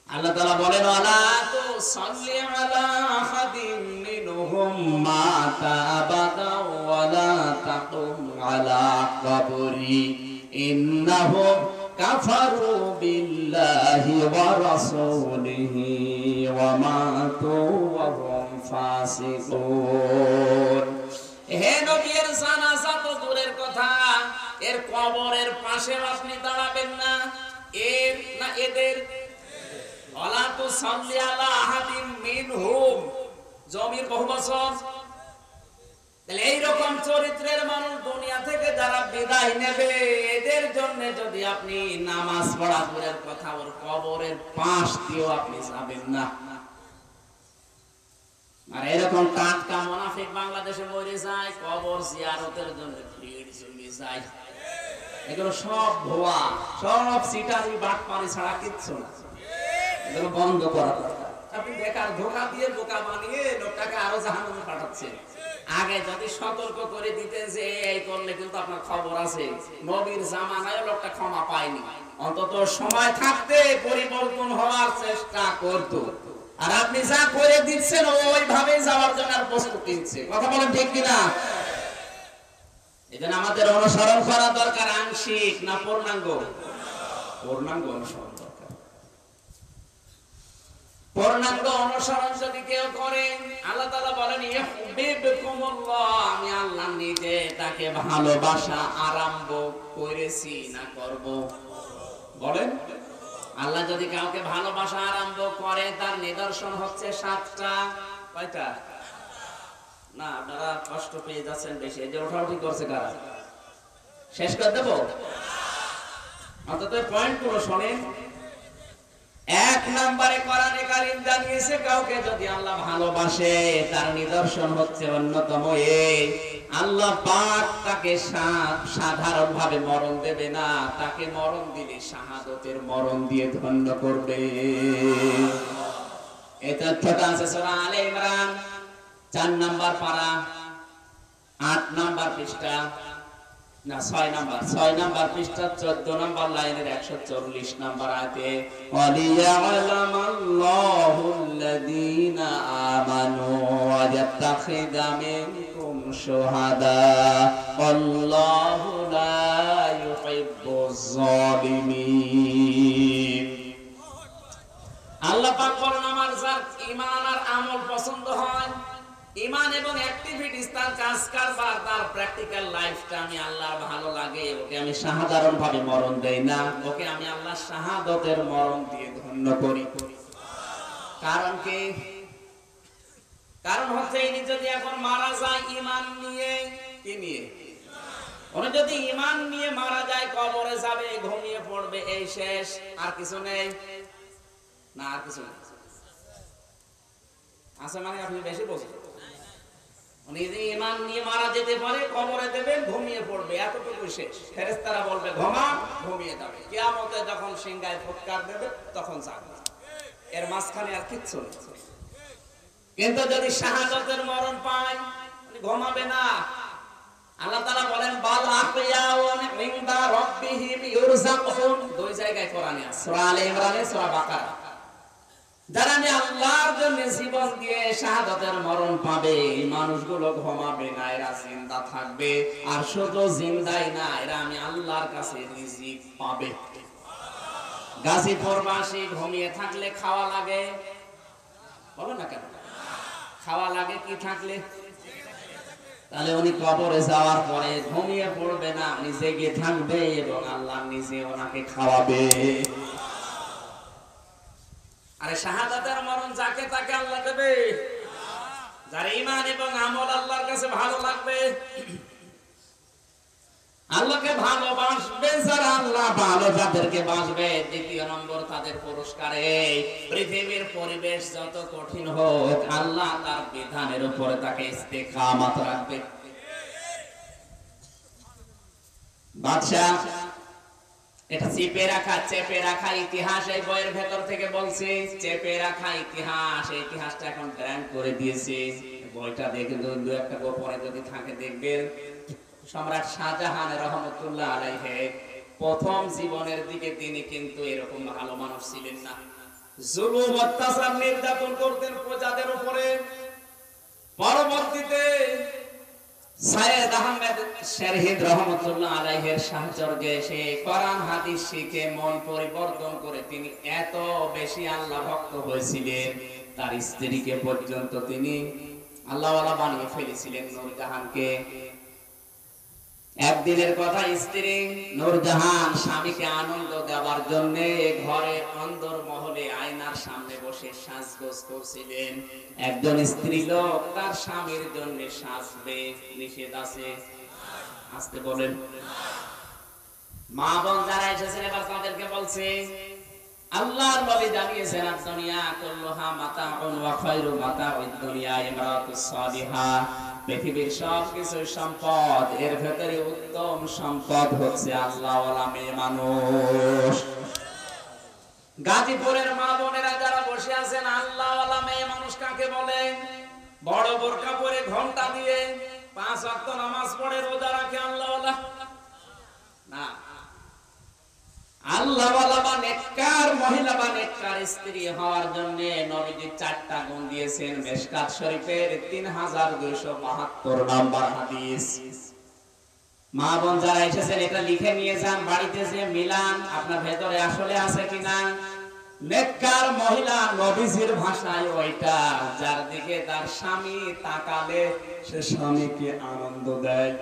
আল্লাহ তাআলা বলেন ওয়ালা তুসাল্লি আলা আহাদিন মিনহুম মাতা আবাদা ওয়ালা তাকুম আলা কবরি ইন্নাহুম কাফারু বিল্লাহি ওয়া রাসূলিহি ওয়া মাতু ওয়া হুম ফাসিকুন। হে নবীর জানাজা তো দূরের কথা, এর কবরের পাশে আপনি দাঁড়াবেন না। এর না এদের ওয়ালা তুসাল্লি আলা আহাদিন মিনহুম, জমির বহুবচন। তাহলে এইরকম চরিত্রের মানুষ দুনিয়া থেকে যারা বিদায় নেবে, এদের জন্য যদি আপনি নামাজ পড়া দূরের কথা, ওর কবরের পাশ দিয়েও আপনি যাবেন না। আর এরকম টাটকা মুনাফিক বাংলাদেশে মরে যায়, কবর জিয়ারতের জন্য ভিড় জমে যায়। এগুলো সব ভুয়া, সব সিটারি বাটপারি ছাড়া কিচ্ছু না। এগুলো বন্ধ করা দরকার। আপনি বেকার ধোঁকা দিয়ে বোকা বানিয়ে লোকটাকে আরো জাহান্নামে পাঠাচ্ছেন। আগে যদি সতর্ক করে দিতেন যে এই করলে কিন্তু আপনার খবর আছে, নবীর জামানায় লোকটা ক্ষমা পায়নি, অন্তত সময় থাকতে পরিবর্তন হওয়ার চেষ্টা করত। আর আপনি যা করে দিচ্ছেন ওইভাবে যাওয়ার জন্য আর প্রস্তুতি নিচ্ছে। কথা বলেন ঠিক কিনা? এজন্য আমাদের অনুসরণ করা দরকার আংশিক না পূর্ণাঙ্গ? পূর্ণাঙ্গ অনুসরণ দরকার। পূর্ণাঙ্গ অনুসরণ যদি কেউ করে, আল্লাহ তাআলা বলেন ইউহিব্বুকুমুল্লাহ, আমি আল্লাহ নিজে তাকে ভালোবাসা আরম্ভ করেছি না করব? বলেন। আল্লাহ যদি কাউকে ভালোবাসা আরম্ভ করে, তার নিদর্শন হচ্ছে 7টা। কয়টা? না, আপনারা কষ্ট পেয়ে যাচ্ছেন বেশি, এই যে ওঠাউঠি করছে কারা? শেষ করে দেব? অন্তত পয়েন্টগুলো শোনেন। 1 নম্বরে কোরআনে কারীম জানিয়েছে কাউকে যদি আল্লাহ ভালোবাসে, তার নিদর্শন হচ্ছে অন্যতম এই, আল্লাহ পাক তাকে সাধারণভাবে মরণ দেবে না, তাকে মরণ দিলে শাহাদাতের মরণ দিয়ে ধন্য করবে। এই তথ্যটা আছে সূরা আলে ইমরান 4 নম্বর পারা 8 নম্বর পৃষ্ঠা, না 6 নম্বর পৃষ্ঠা 14 নম্বর লাইনের 140 নম্বর আয়াতে ওয়ালিয়ালামাল্লাহুল্লাযীনা আমানু ওয়া ইয়াত্তাখিযা মিনকুম শুহাদা আল্লাহু লা ইউহিব্বুজ যালিমিন। আল্লাহ পাক বলেন আমার যার ঈমান আর আমল পছন্দ হয়, ঈমান এবং অ্যাক্টিভিটিস, তার কাজ কারবার, তার প্র্যাকটিক্যাল লাইফটা আমি আল্লাহর ভালো লাগে, ওকে আমি সাধারণ ভাবে মরণ দেই না, ওকে আমি আল্লাহ শাহাদাতের মরণ দিয়ে ধন্য করি। কারণ কি? কারণ হচ্ছে ইনি যদি এখন মারা যায় ঈমান নিয়ে, কি নিয়ে? উনি যদি ঈমান নিয়ে মারা যায়, কবরে যাবে, ঘুমিয়ে পড়বে, এই শেষ, আর কিছু নেই না, আর কিছু নেই। আচ্ছা, মানে আপনি বেশি বলছেন। উনি যদি ঈমান নিয়ে মারা যেতে পারে, কবরে দেবেন, ঘুমিয়ে পড়বে, এতটুকু শেষ। ফেরেশতারা বলবে ঘুমা, ঘুমিয়ে যাবে। কিয়ামতে যখন সিংহায় ফুৎকার দেবে তখন জাগবে। এর মাঝখানে আর কিচ্ছু নেই। কিন্তু যদি শাহাদাতের মরণ পায়, উনি ঘুমাবে না। আল্লাহ তাআলা বলেন বাল আহইয়াউন ইনদা রাব্বিহিম ইউরযাকুন, 2 জায়গায় কোরআনে আছে, সূরা আলে ইমরানে, সূরা বাকারা। যারা আমি আল্লাহর জন্য জীবন দিয়ে শাহাদাতের মরণ পাবে, এই মানুষগুলো ঘুমাবে না, এরা জিন্দা থাকবে। আর শুধু জিন্দাই না, এরা আমি আল্লাহর কাছে রিজিক পাবে। গাজীপুরবাসী ঘুমিয়ে থাকলে খাওয়া লাগে, বলো না কেন? খাওয়া লাগে কি থাকলে? তাহলে উনি কবরে যাওয়ার পরে ঘুমিয়ে পড়বে না, নিজে গিয়ে থাকবে এবং আল্লাহ নিজে ওনাকে খাওয়াবে। আরে শাহাদাতের মরণ যাকে তাকে আল্লাহ দেবে, যার ঈমান এবং আমল আল্লাহর কাছে ভালো লাগবে, আল্লাহকে ভালোবাসবে যারা, আল্লাহ ভালো যাদেরকে বাসবে। দ্বিতীয় নম্বর তাদের পুরস্কারে পৃথিবীর পরিবেশ যত কঠিন হোক, আল্লাহ তার বিধানের উপরে তাকে ইস্তেকামত রাখবে। বাদশাহ এটা চেপে রাখা ইতিহাস এই বইয়ের ভেতর থেকে বলছে, চেপে রাখা ইতিহাস, এই ইতিহাসটা এখন গ্র্যান্ড করে দিয়েছে। বইটা দেখে দু একটা গোপনে যদি থাকে দেখবেন, সম্রাট শাহজাহান রহমতুল্লাহ আলাইহি প্রথম জীবনের দিকে তিনি কিন্তু এরকম ভালো মানুষ ছিলেন না। জুলুম, অত্যাচার, নির্যাতন করতেন প্রজাদের উপরে। পরবর্তীতে সাইয়েদ আহমেদ শরীদ রহমতুল্লাহ আলাইহির সাহচর্যে সে কোরআন হাদিস শিখে মন পরিবর্তন করে তিনি এত বেশি আল্লাহ ভক্ত হয়েছিলেন, তার স্ত্রীকে পর্যন্ত তিনি আল্লাহওয়ালা বানিয়ে ফেলেছিলেন। নূরজাহানকে একদিনের কথা, স্ত্রী নূরজাহান স্বামীকে আনন্দ দেওয়ার জন্য ঘরে অন্দর মহলে আয়নার সামনে বসে সাজগোজ করছিলেন। একজন স্ত্রী লোক তার স্বামীর জন্য সাজবে নিষেধ আছে? আসতে বলেন। মা বোন যারা এসেছেন এবার তাদেরকে বলছে, আল্লাহর নবী জানিয়েছেন দুনিয়া কুল্লুহা মাতাউন ওয়া খায়রু মাতাউদ দুনিয়া ইমরাতুস সালিহা, পৃথিবীর সবকিছু সম্পদ, এর ভেতরে উত্তম সম্পদ হচ্ছে আল্লাহওয়ালা মেয়ে মানুষ। গাজীপুরের মা বোনেরা যারা বসে আছেন, আল্লাহওয়ালা মেয়ে মানুষ কাকে বলে? বড় বোরকা পরে ঘন্টা দিয়ে 5 ওয়াক্ত নামাজ পড়ে রোজা রাখে আল্লাহওয়ালা না। আল্লাহওয়ালা বা নেককার মহিলা বা নেককার স্ত্রী হওয়ার জন্য নবীজি 4টা গুণ দিয়েছেন। মিশকাত শরীফের 3272 নম্বর হাদিস। মা বোন যারা এসেছেন এটা লিখে নিয়ে যান, বাড়িতে যে মিলান আপনার ভেতরে আসলে আছে কিনা। নেককার মহিলা নবীজির ভাষায় ওইটা যার দিকে তার স্বামী তাকালে সে স্বামীকে আনন্দ দেয়।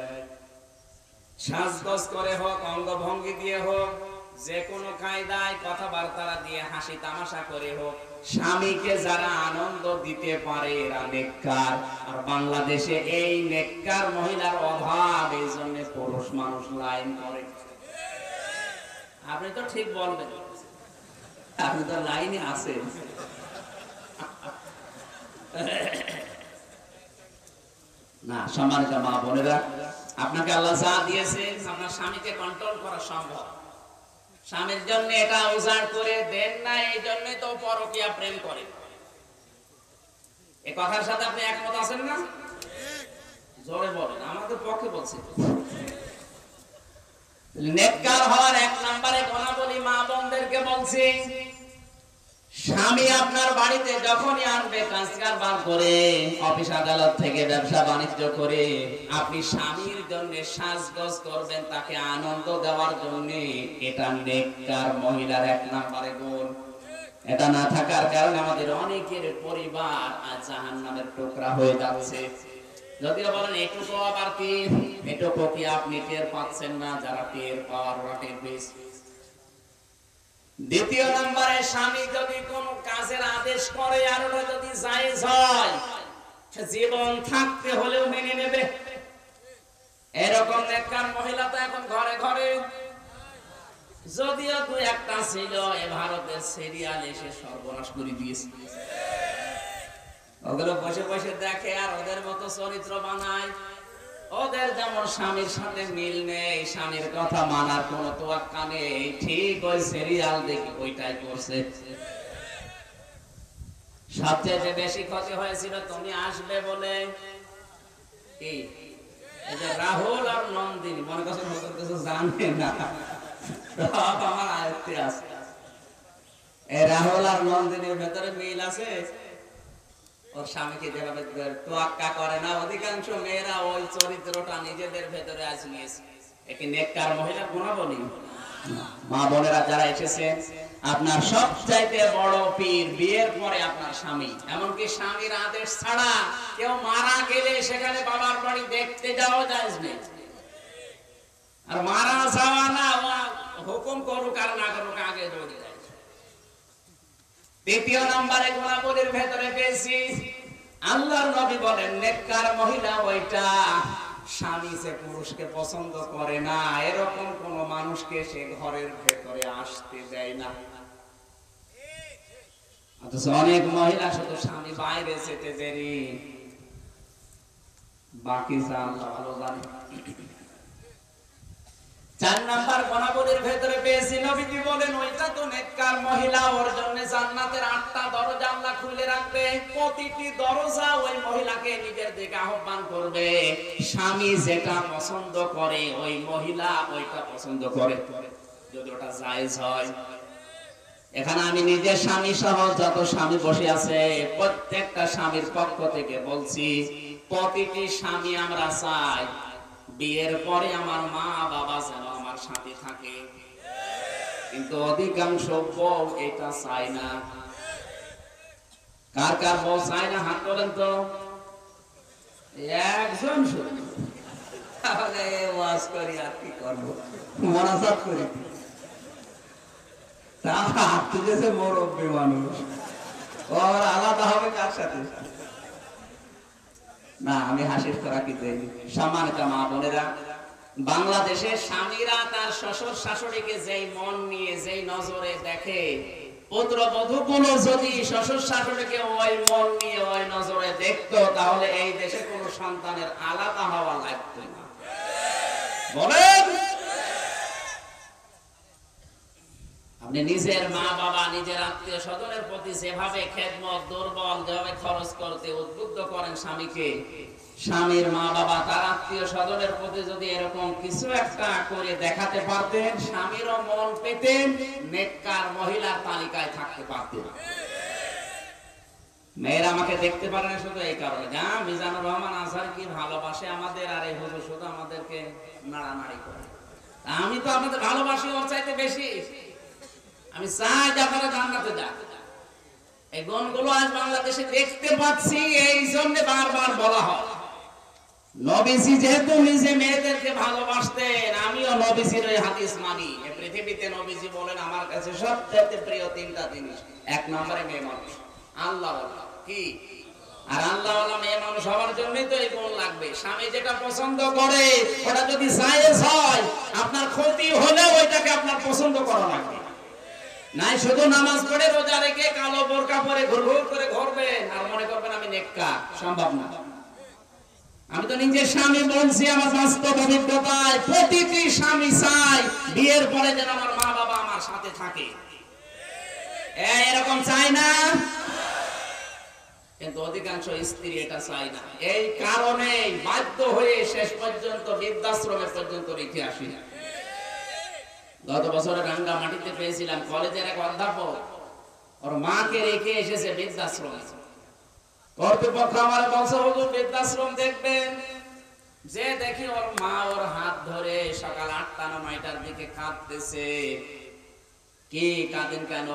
সাজগোজ করে হোক, অঙ্গভঙ্গি দিয়ে হোক, যে কোনো কায়দায় কথাবার্তা দিয়ে হাসি তামাশা করে হোক, স্বামীকে যারা আনন্দ দিতে পারে এরা নেককার। আর বাংলাদেশে এই নেককার মহিলার অভাব, এই জন্য পুরুষ মানুষ লাইন করে। আপনি তো ঠিক বলবেন, আপনি তো লাইনে আছেন। না সম্মানিত মা বোনেরা, আপনাকে আল্লাহ যা দিয়েছেন আপনার স্বামীকে কন্ট্রোল করা সম্ভব। স্বামীর জন্য এটা উজাড় করে দেন না, এই জন্যই তো পরকীয়া প্রেম করে। এই কথার সাথে আপনি একমত আছেন না? জোরে বলেন, আমাদের পক্ষে বলছি। নেককার হওয়ার 1 নম্বরে গুণাবলী মা বোনদেরকে বলছি, স্বামী আপনার বাড়িতে যখনই আসবে কাজ কারবার করে, অফিস আদালত থেকে ব্যবসা বাণিজ্য করে, আপনি স্বামীর জন্য সাজগোজ করবেন তাকে আনন্দ দেওয়ার জন্য। এটা নেককার মহিলার 1 নম্বরে গুণ। এটা না থাকার কারণে আমাদের অনেকের পরিবার আজ জাহান্নামের টুকরা হয়ে যাচ্ছে। যদিও বলেন এটুকু আবার কি, এটুকু কি আপনি টের পাচ্ছেন না? যারা টের পাওয়ার ওরা টের পেয়েছে। দ্বিতীয় নম্বরে, স্বামী যদি কোন কাজের আদেশ করে আর ওটা যদি জায়েজ হয়, জীবন থাকতে হলেও মেনে নেবে। এরকম নেককার মহিলা তো এখন ঘরে ঘরে, যদিও 2-1টা ছিল, এ ভারতের সিরিয়াল এসে সর্বনাশ করে দিয়েছে। ওগুলো বসে বসে দেখে আর ওদের মতো চরিত্র বানায়। ওদের যেমন স্বামীর সাথে মিল নেই, স্বামীর কথা মানার কোন তোয়াক্কা নেই, ঠিক ওই সিরিয়াল দেখি ওইটাই করছে। সবচেয়ে বেশি ক্ষতি হয়েছিল তুমি আসবে বলে কি, এই যে রাহুল আর নন্দিনী, মনে করছেন হুজুর কিছু জানে না, সব আমার আয়ত্তে আছে। এই রাহুল আর নন্দিনীর ভেতরে মিল আছে। ওর স্বামীকে যেভাবে তোয়াক্কা করে না, অধিকাংশ মেয়েরা ওই চরিত্রটা নিজেদের ভেতরে আজ নিয়েছে। একে নেককার মহিলার গুণাবলী। মা বোনেরা যারা এসেছে আপনার সবচাইতে বড় পীর বিয়ের পরে আপনার স্বামী। এমনকি স্বামীর আদেশ ছাড়া কেউ মারা গেলে সেখানে বাবার বাড়ি দেখতে যাওয়া জায়েজ নেই। আর মারা যাওয়া না, হুকুম করুক আর না করুক, আগে দৌড়ে যায়। দ্বিতীয় নম্বরে গুণাবলীর ভেতরে পেয়েছি, আল্লাহর নবী বলেন নেককার মহিলা ওইটা স্বামী যে পুরুষকে পছন্দ করে না এরকম কোন মানুষকে সে ঘরের ভেতরে আসতে দেয় না। অথচ অনেক মহিলা শুধু স্বামী বাইরে যেতে দেরি, বাকি যা আল্লাহ ভালো জানে। 4 নাম্বার গুণাবলীর ভেতরে পেয়েছি, নবীজি বলেন ওইটা তো নেককার মহিলা, ওর জন্য জান্নাতের 8টা দরজা আল্লাহ খুলে রাখবে। প্রতিটি দরজা ওই মহিলাকে নিজের দিকে আহ্বান করবে। স্বামী যেটা পছন্দ করে ওই মহিলা ওইটা পছন্দ করে, যদি ওটা জায়েজ হয়। এখানে আমি নিজের স্বামী সহ যত স্বামী বসে আছে প্রত্যেকটা স্বামীর পক্ষ থেকে বলছি, প্রতিটি স্বামী আমরা চাই বিয়ের পরে আমার মা বাবা যেন আমার সাথে থাকে, কিন্তু অধিকাংশ বউ এটা চায় না। কার কার বউ চায় না হাত তোলেন তো। একজন শুধু, তাহলে ওয়াজ করি আর কি করবো, মোনাজাত করি। তা হাত তুলেছে মুরব্বী মানুষ, ওর আলাদা হবে কার সাথে? না, আমি হাসির খোরাকি দেই। সম্মানিত মা বোনেরা, বাংলাদেশের স্বামীরা তার শ্বশুর শাশুড়িকে যেই মন নিয়ে যেই নজরে দেখে, পুত্রবধূ গুলো যদি শ্বশুর শাশুড়িকে ওই মন নিয়ে ওই নজরে দেখতো তাহলে এই দেশে কোনো সন্তানের আলাদা হওয়া লাগতো না। বলেন, আপনি নিজের মা বাবা নিজের আত্মীয় স্বজনের প্রতি যেভাবে খেদমত দুর্বল যেভাবে খরচ করতে উদ্বুদ্ধ করেন স্বামীকে, স্বামীর মা বাবা তার আত্মীয় স্বজনের প্রতি যদি এরকম কিছু একটা করে দেখাতে পারতেন, স্বামীরও মন পেতেন, নেককার মহিলার তালিকায় থাকতে পারতেন। মেয়েরা আমাকে দেখতে পারে না শুধু এই কারণে, যা মিজানুর রহমান আজহার কি ভালোবাসে আমাদের, আর এই হুজুর শুধু আমাদেরকে নাড়ানাড়ি করে। আমি তো আপনাদের ভালোবাসি ওর চাইতে বেশি। আমি চাই যে আপনারা জান্নাতে যান। এই গুণগুলো আজ বাংলাদেশে দেখতে পাচ্ছি, এই জন্য বারবার বলা হয়। নবীজি যেহেতু নিজে মেয়েদেরকে ভালোবাসতেন, আমিও নবীজির ওই হাদিস মানি। এই পৃথিবীতে নবীজি বলেন আমার কাছে সবচেয়ে প্রিয় 3টা জিনিস। 1 নম্বরে মেয়ে মানুষ, আল্লাহওয়ালা। কি? আর আল্লাহওয়ালা মেয়ে মানুষ হওয়ার জন্যই তো এই গুণ লাগবে। স্বামী যেটা পছন্দ করে ওটা যদি জায়েজ হয়, আপনার ক্ষতি হলেও ওইটাকে আপনার পছন্দ করা লাগবে। নাই শুধু নামাজ পড়ে রোজা রেখে কালো বোরকা পরে ঘুরঘুর করে ঘুরবেন আর মনে করবেন আমি নেককার, সম্ভব না। আমি তো নিজের স্বামী বলছি, আমার বাস্তব অভিজ্ঞতায় প্রতিটি স্বামী চাই বিয়ের পরে যেন আমার মা বাবা আমার সাথে থাকে। এরকম চাই না, কিন্তু অধিকাংশ স্ত্রী এটা চায় না। এই কারণে বাধ্য হয়ে শেষ পর্যন্ত বৃদ্ধাশ্রমে পর্যন্ত রেখে আসি। গত বছরে রাঙ্গামাটিতে পেয়েছিলাম কলেজের এক অধ্যাপক, ওর মাকে রেখে এসেছে বৃদ্ধাশ্রমে। কর্তৃপক্ষ আমার বলছে হুজুর বৃদ্ধাশ্রম দেখবেন, যে দেখি ওর মা ওর হাত ধরে সকাল 8টা না 9টার দিকে কাঁদতেছে। কি কাঁদেন কেন?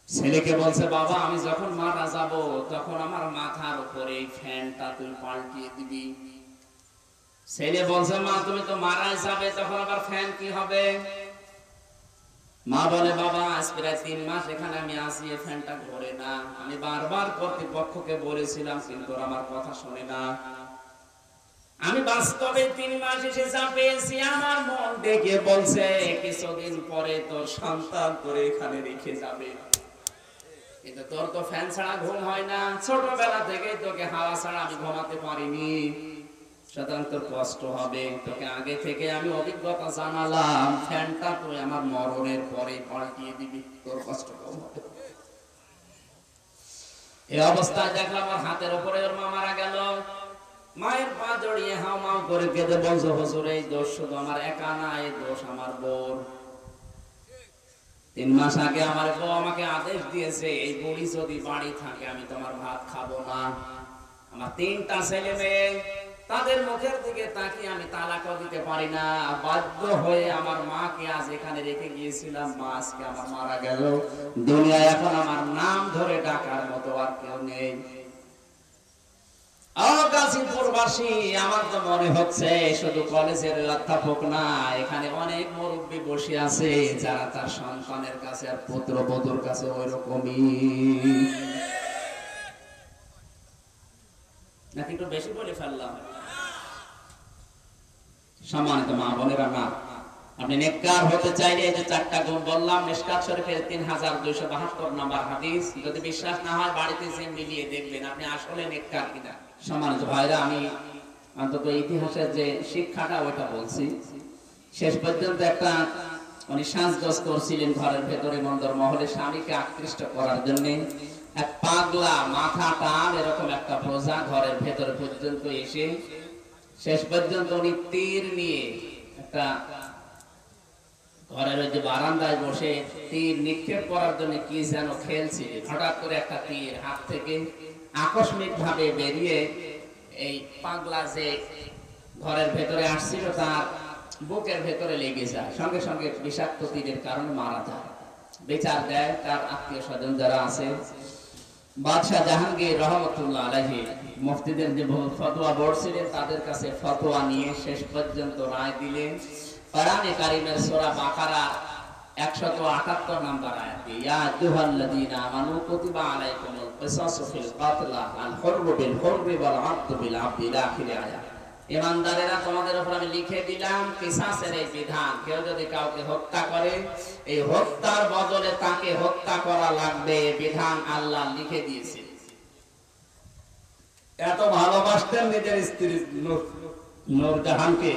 ছেলেকে বলছে বাবা আমি যখন মারা যাব তখন আমার মাথার উপরে এই ফ্যানটা তুই পাল্টিয়ে দিবি। ছেলে বলছে মা তুমি তো মারা যাবে, তখন আবার ফ্যান কি হবে? মা বলে বাবা আজ প্রায় 3 মাস এখানে আমি আছি, এই ফ্যানটা ঘোরে না। আমি বারবার কর্তৃপক্ষকে বলেছিলাম কিন্তু আমার কথা শুনে না। আমি বাস্তবে 3 মাস এসে যা পেয়েছি আমার মন ডেকে বলছে কিছুদিন পরে তোর সন্তান তোর এখানে রেখে যাবে, কিন্তু তোর তো ফ্যান ছাড়া ঘুম হয় না, ছোটবেলা থেকে তোকে হাওয়া ছাড়া আমি ঘুমাতে পারিনি, সুতরাং তোর কষ্ট হবে। তোকে আগে থেকে আমি অভিজ্ঞতা জানালাম, ফ্যানটা তুই আমার মরণের পরে পাল্টিয়ে দিবি, তোর কষ্ট কম হবে। এই অবস্থায় দেখলাম আমার হাতের উপরে ওর মা মারা গেল। মায়ের পা জড়িয়ে হাও মাও করে কেঁদে বলছে হুজুর এই দোষ শুধু আমার একা না, এই দোষ আমার বোন। 3 মাস আগে আমার বউ আমাকে আদেশ দিয়েছে এই বুড়ি যদি বাড়ি থাকে আমি তোমার ভাত খাবো না। আমার 3টা ছেলে মেয়ে, তাদের মুখের দিকে তাকিয়ে আমি তালাকও দিতে পারি না, বাধ্য হয়ে আমার মাকে আজ এখানে রেখে গিয়েছিলাম, মা আজকে আমার মারা গেল, দুনিয়ায় এখন আমার নাম ধরে ডাকার মতো আর কেউ নেই। গাজীপুরবাসী, আমার তো মনে হচ্ছে শুধু কলেজের অধ্যাপক না, এখানে অনেক মুরব্বী বসে আছে যারা তার সন্তানের কাছে আর পুত্রবধূর কাছে ওই রকমই। নাকি একটু বেশি বলে ফেললাম? সম্মানিত মা বোনেরা, না আপনি নেককার হতে চাইলে এই যে 4টা গুণ বললাম, মিশকাত শরীফের 3272 নম্বর হাদিস, যদি বিশ্বাস না হয় বাড়িতে যে মিলিয়ে দেখবেন আপনি আসলে নেককার কিনা। সম্মানিত ভাইরা, আমি অন্তত ইতিহাসের যে শিক্ষাটা ওটা বলছি। শেষ পর্যন্ত একটা উনি সাজগোজ করছিলেন ঘরের ভেতরে মন্দর মহলে স্বামীকে আকৃষ্ট করার জন্য। এক পাগলা মাথা টান এরকম একটা প্রজা ঘরের ভেতরে পর্যন্ত এসে শেষ পর্যন্ত উনি তীর নিয়ে একটা ঘরের ওই যে বারান্দায় বসে তীর নিক্ষেপ করার জন্য কি যেন খেলছিলেন। হঠাৎ করে একটা তীর হাত থেকে আকস্মিক ভাবে বেরিয়ে এই পাগলা যে ঘরের ভেতরে আসছিল তার বুকের ভেতরে লেগে যায়, সঙ্গে সঙ্গে বিষাক্ত তীরের কারণে মারা যায়। বিচার দেয় তার আত্মীয় স্বজন যারা আছে। বাদশাহ জাহাঙ্গীর রহমতুল্লাহ আলাইহি মুফতিদের যে ফতোয়া বোর্ড ছিলেন তাদের কাছে ফতোয়া নিয়ে শেষ পর্যন্ত রায় দিলেন। কোরআনে কারীমের সূরা বাকারা 178 নম্বর আয়াতে, ইয়া আইয়ুহাল্লাযীনা আমানু কুতিবা আলাইকুমুল কিসাসু ফিল কাতলা আল হুররু বিল হুররি ওয়াল আবদু বিল আবদি ইলা আখির আয়াত। ইমানদারেরা, তোমাদের উপর আমি লিখে দিলাম কিসাসের এই বিধান, কেউ যদি কাউকে হত্যা করে এই হত্যার বদলে তাকে হত্যা করা লাগবে, বিধান আল্লাহ লিখে দিয়েছে। এত ভালোবাসতেন নিজের স্ত্রী নূরজাহানকে,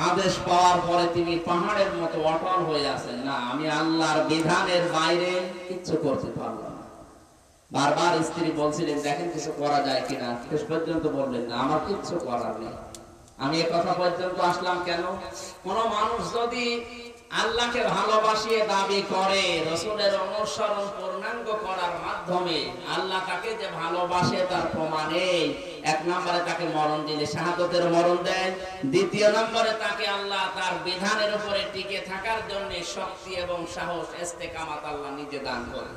আদেশ পাওয়ার পরে তিনি পাহাড়ের মতো অটল হয়ে আছেন, না আমি আল্লাহর বিধানের বাইরে কিচ্ছু করতে পারবো না। বারবার স্ত্রী বলছিলেন দেখেন কিছু করা যায় কিনা, শেষ পর্যন্ত বললেন না আমার কিচ্ছু করার নেই। আমি এ কথা পর্যন্ত আসলাম কেন? কোন মানুষ যদি আল্লাহকে ভালোবাসিয়ে দাবি করে রাসূলের অনুসরণ পূর্ণাঙ্গ করার মাধ্যমে আল্লাহ তাকে যে ভালোবাসে তার প্রমাণে, এক নম্বরে তাকে মরণ দিলে শাহাদাতের মরণ দেয়, দ্বিতীয় নম্বরে তাকে আল্লাহ তার বিধানের উপরে টিকে থাকার জন্য শক্তি এবং সাহস ইস্তেকামাত আল্লাহ নিজে দান করে।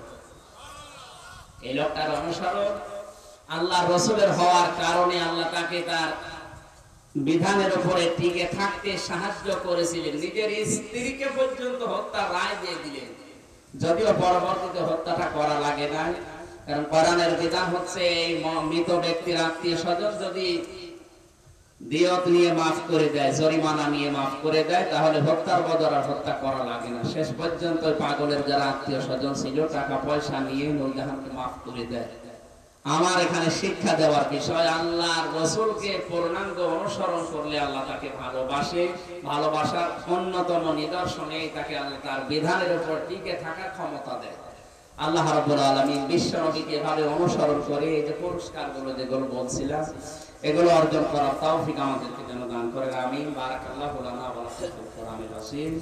এই লোকটার অনুসরণ আল্লাহ রাসূলের হওয়ার কারণে আল্লাহ তাকে তার বিধানের উপরে টিকে থাকতে সাহায্য করেছিলেন, নিজের স্ত্রীকে পর্যন্ত হত্যার রায় দিয়ে দিলেন, যদিও পরবর্তীতে হত্যাটা করা লাগে না। কারণ কোরআনের বিধান হচ্ছে এই মৃত ব্যক্তির আত্মীয় স্বজন যদি দিয়ত নিয়ে মাফ করে দেয়, জরিমানা নিয়ে মাফ করে দেয়, তাহলে হত্যার বদলে আর হত্যা করা লাগে না। শেষ পর্যন্ত পাগলের যারা আত্মীয় স্বজন ছিল টাকা পয়সা নিয়ে নূরজাহানকে মাফ করে দেয়। আমার এখানে শিক্ষা দেওয়ার বিষয়, আল্লাহর রাসূলকে পূর্ণাঙ্গ অনুসরণ করলে আল্লাহ তাকে ভালোবাসে। ভালোবাসার অন্যতম নিদর্শনে তাকে আল্লাহ তার বিধানের উপর টিকে থাকার ক্ষমতা দেয়। আল্লাহ রাব্বুল আলামিন বিশ্ব নবীকে এভাবে অনুসরণ করে এই যে পুরস্কারগুলো যেগুলো বলছিলাম এগুলো অর্জন করার তৌফিক আমাদেরকে যেন দান করেন। আমিন। বারাকাল্লাহু লানা ওয়া লাকুম ফিল কোরআনিল আযীম।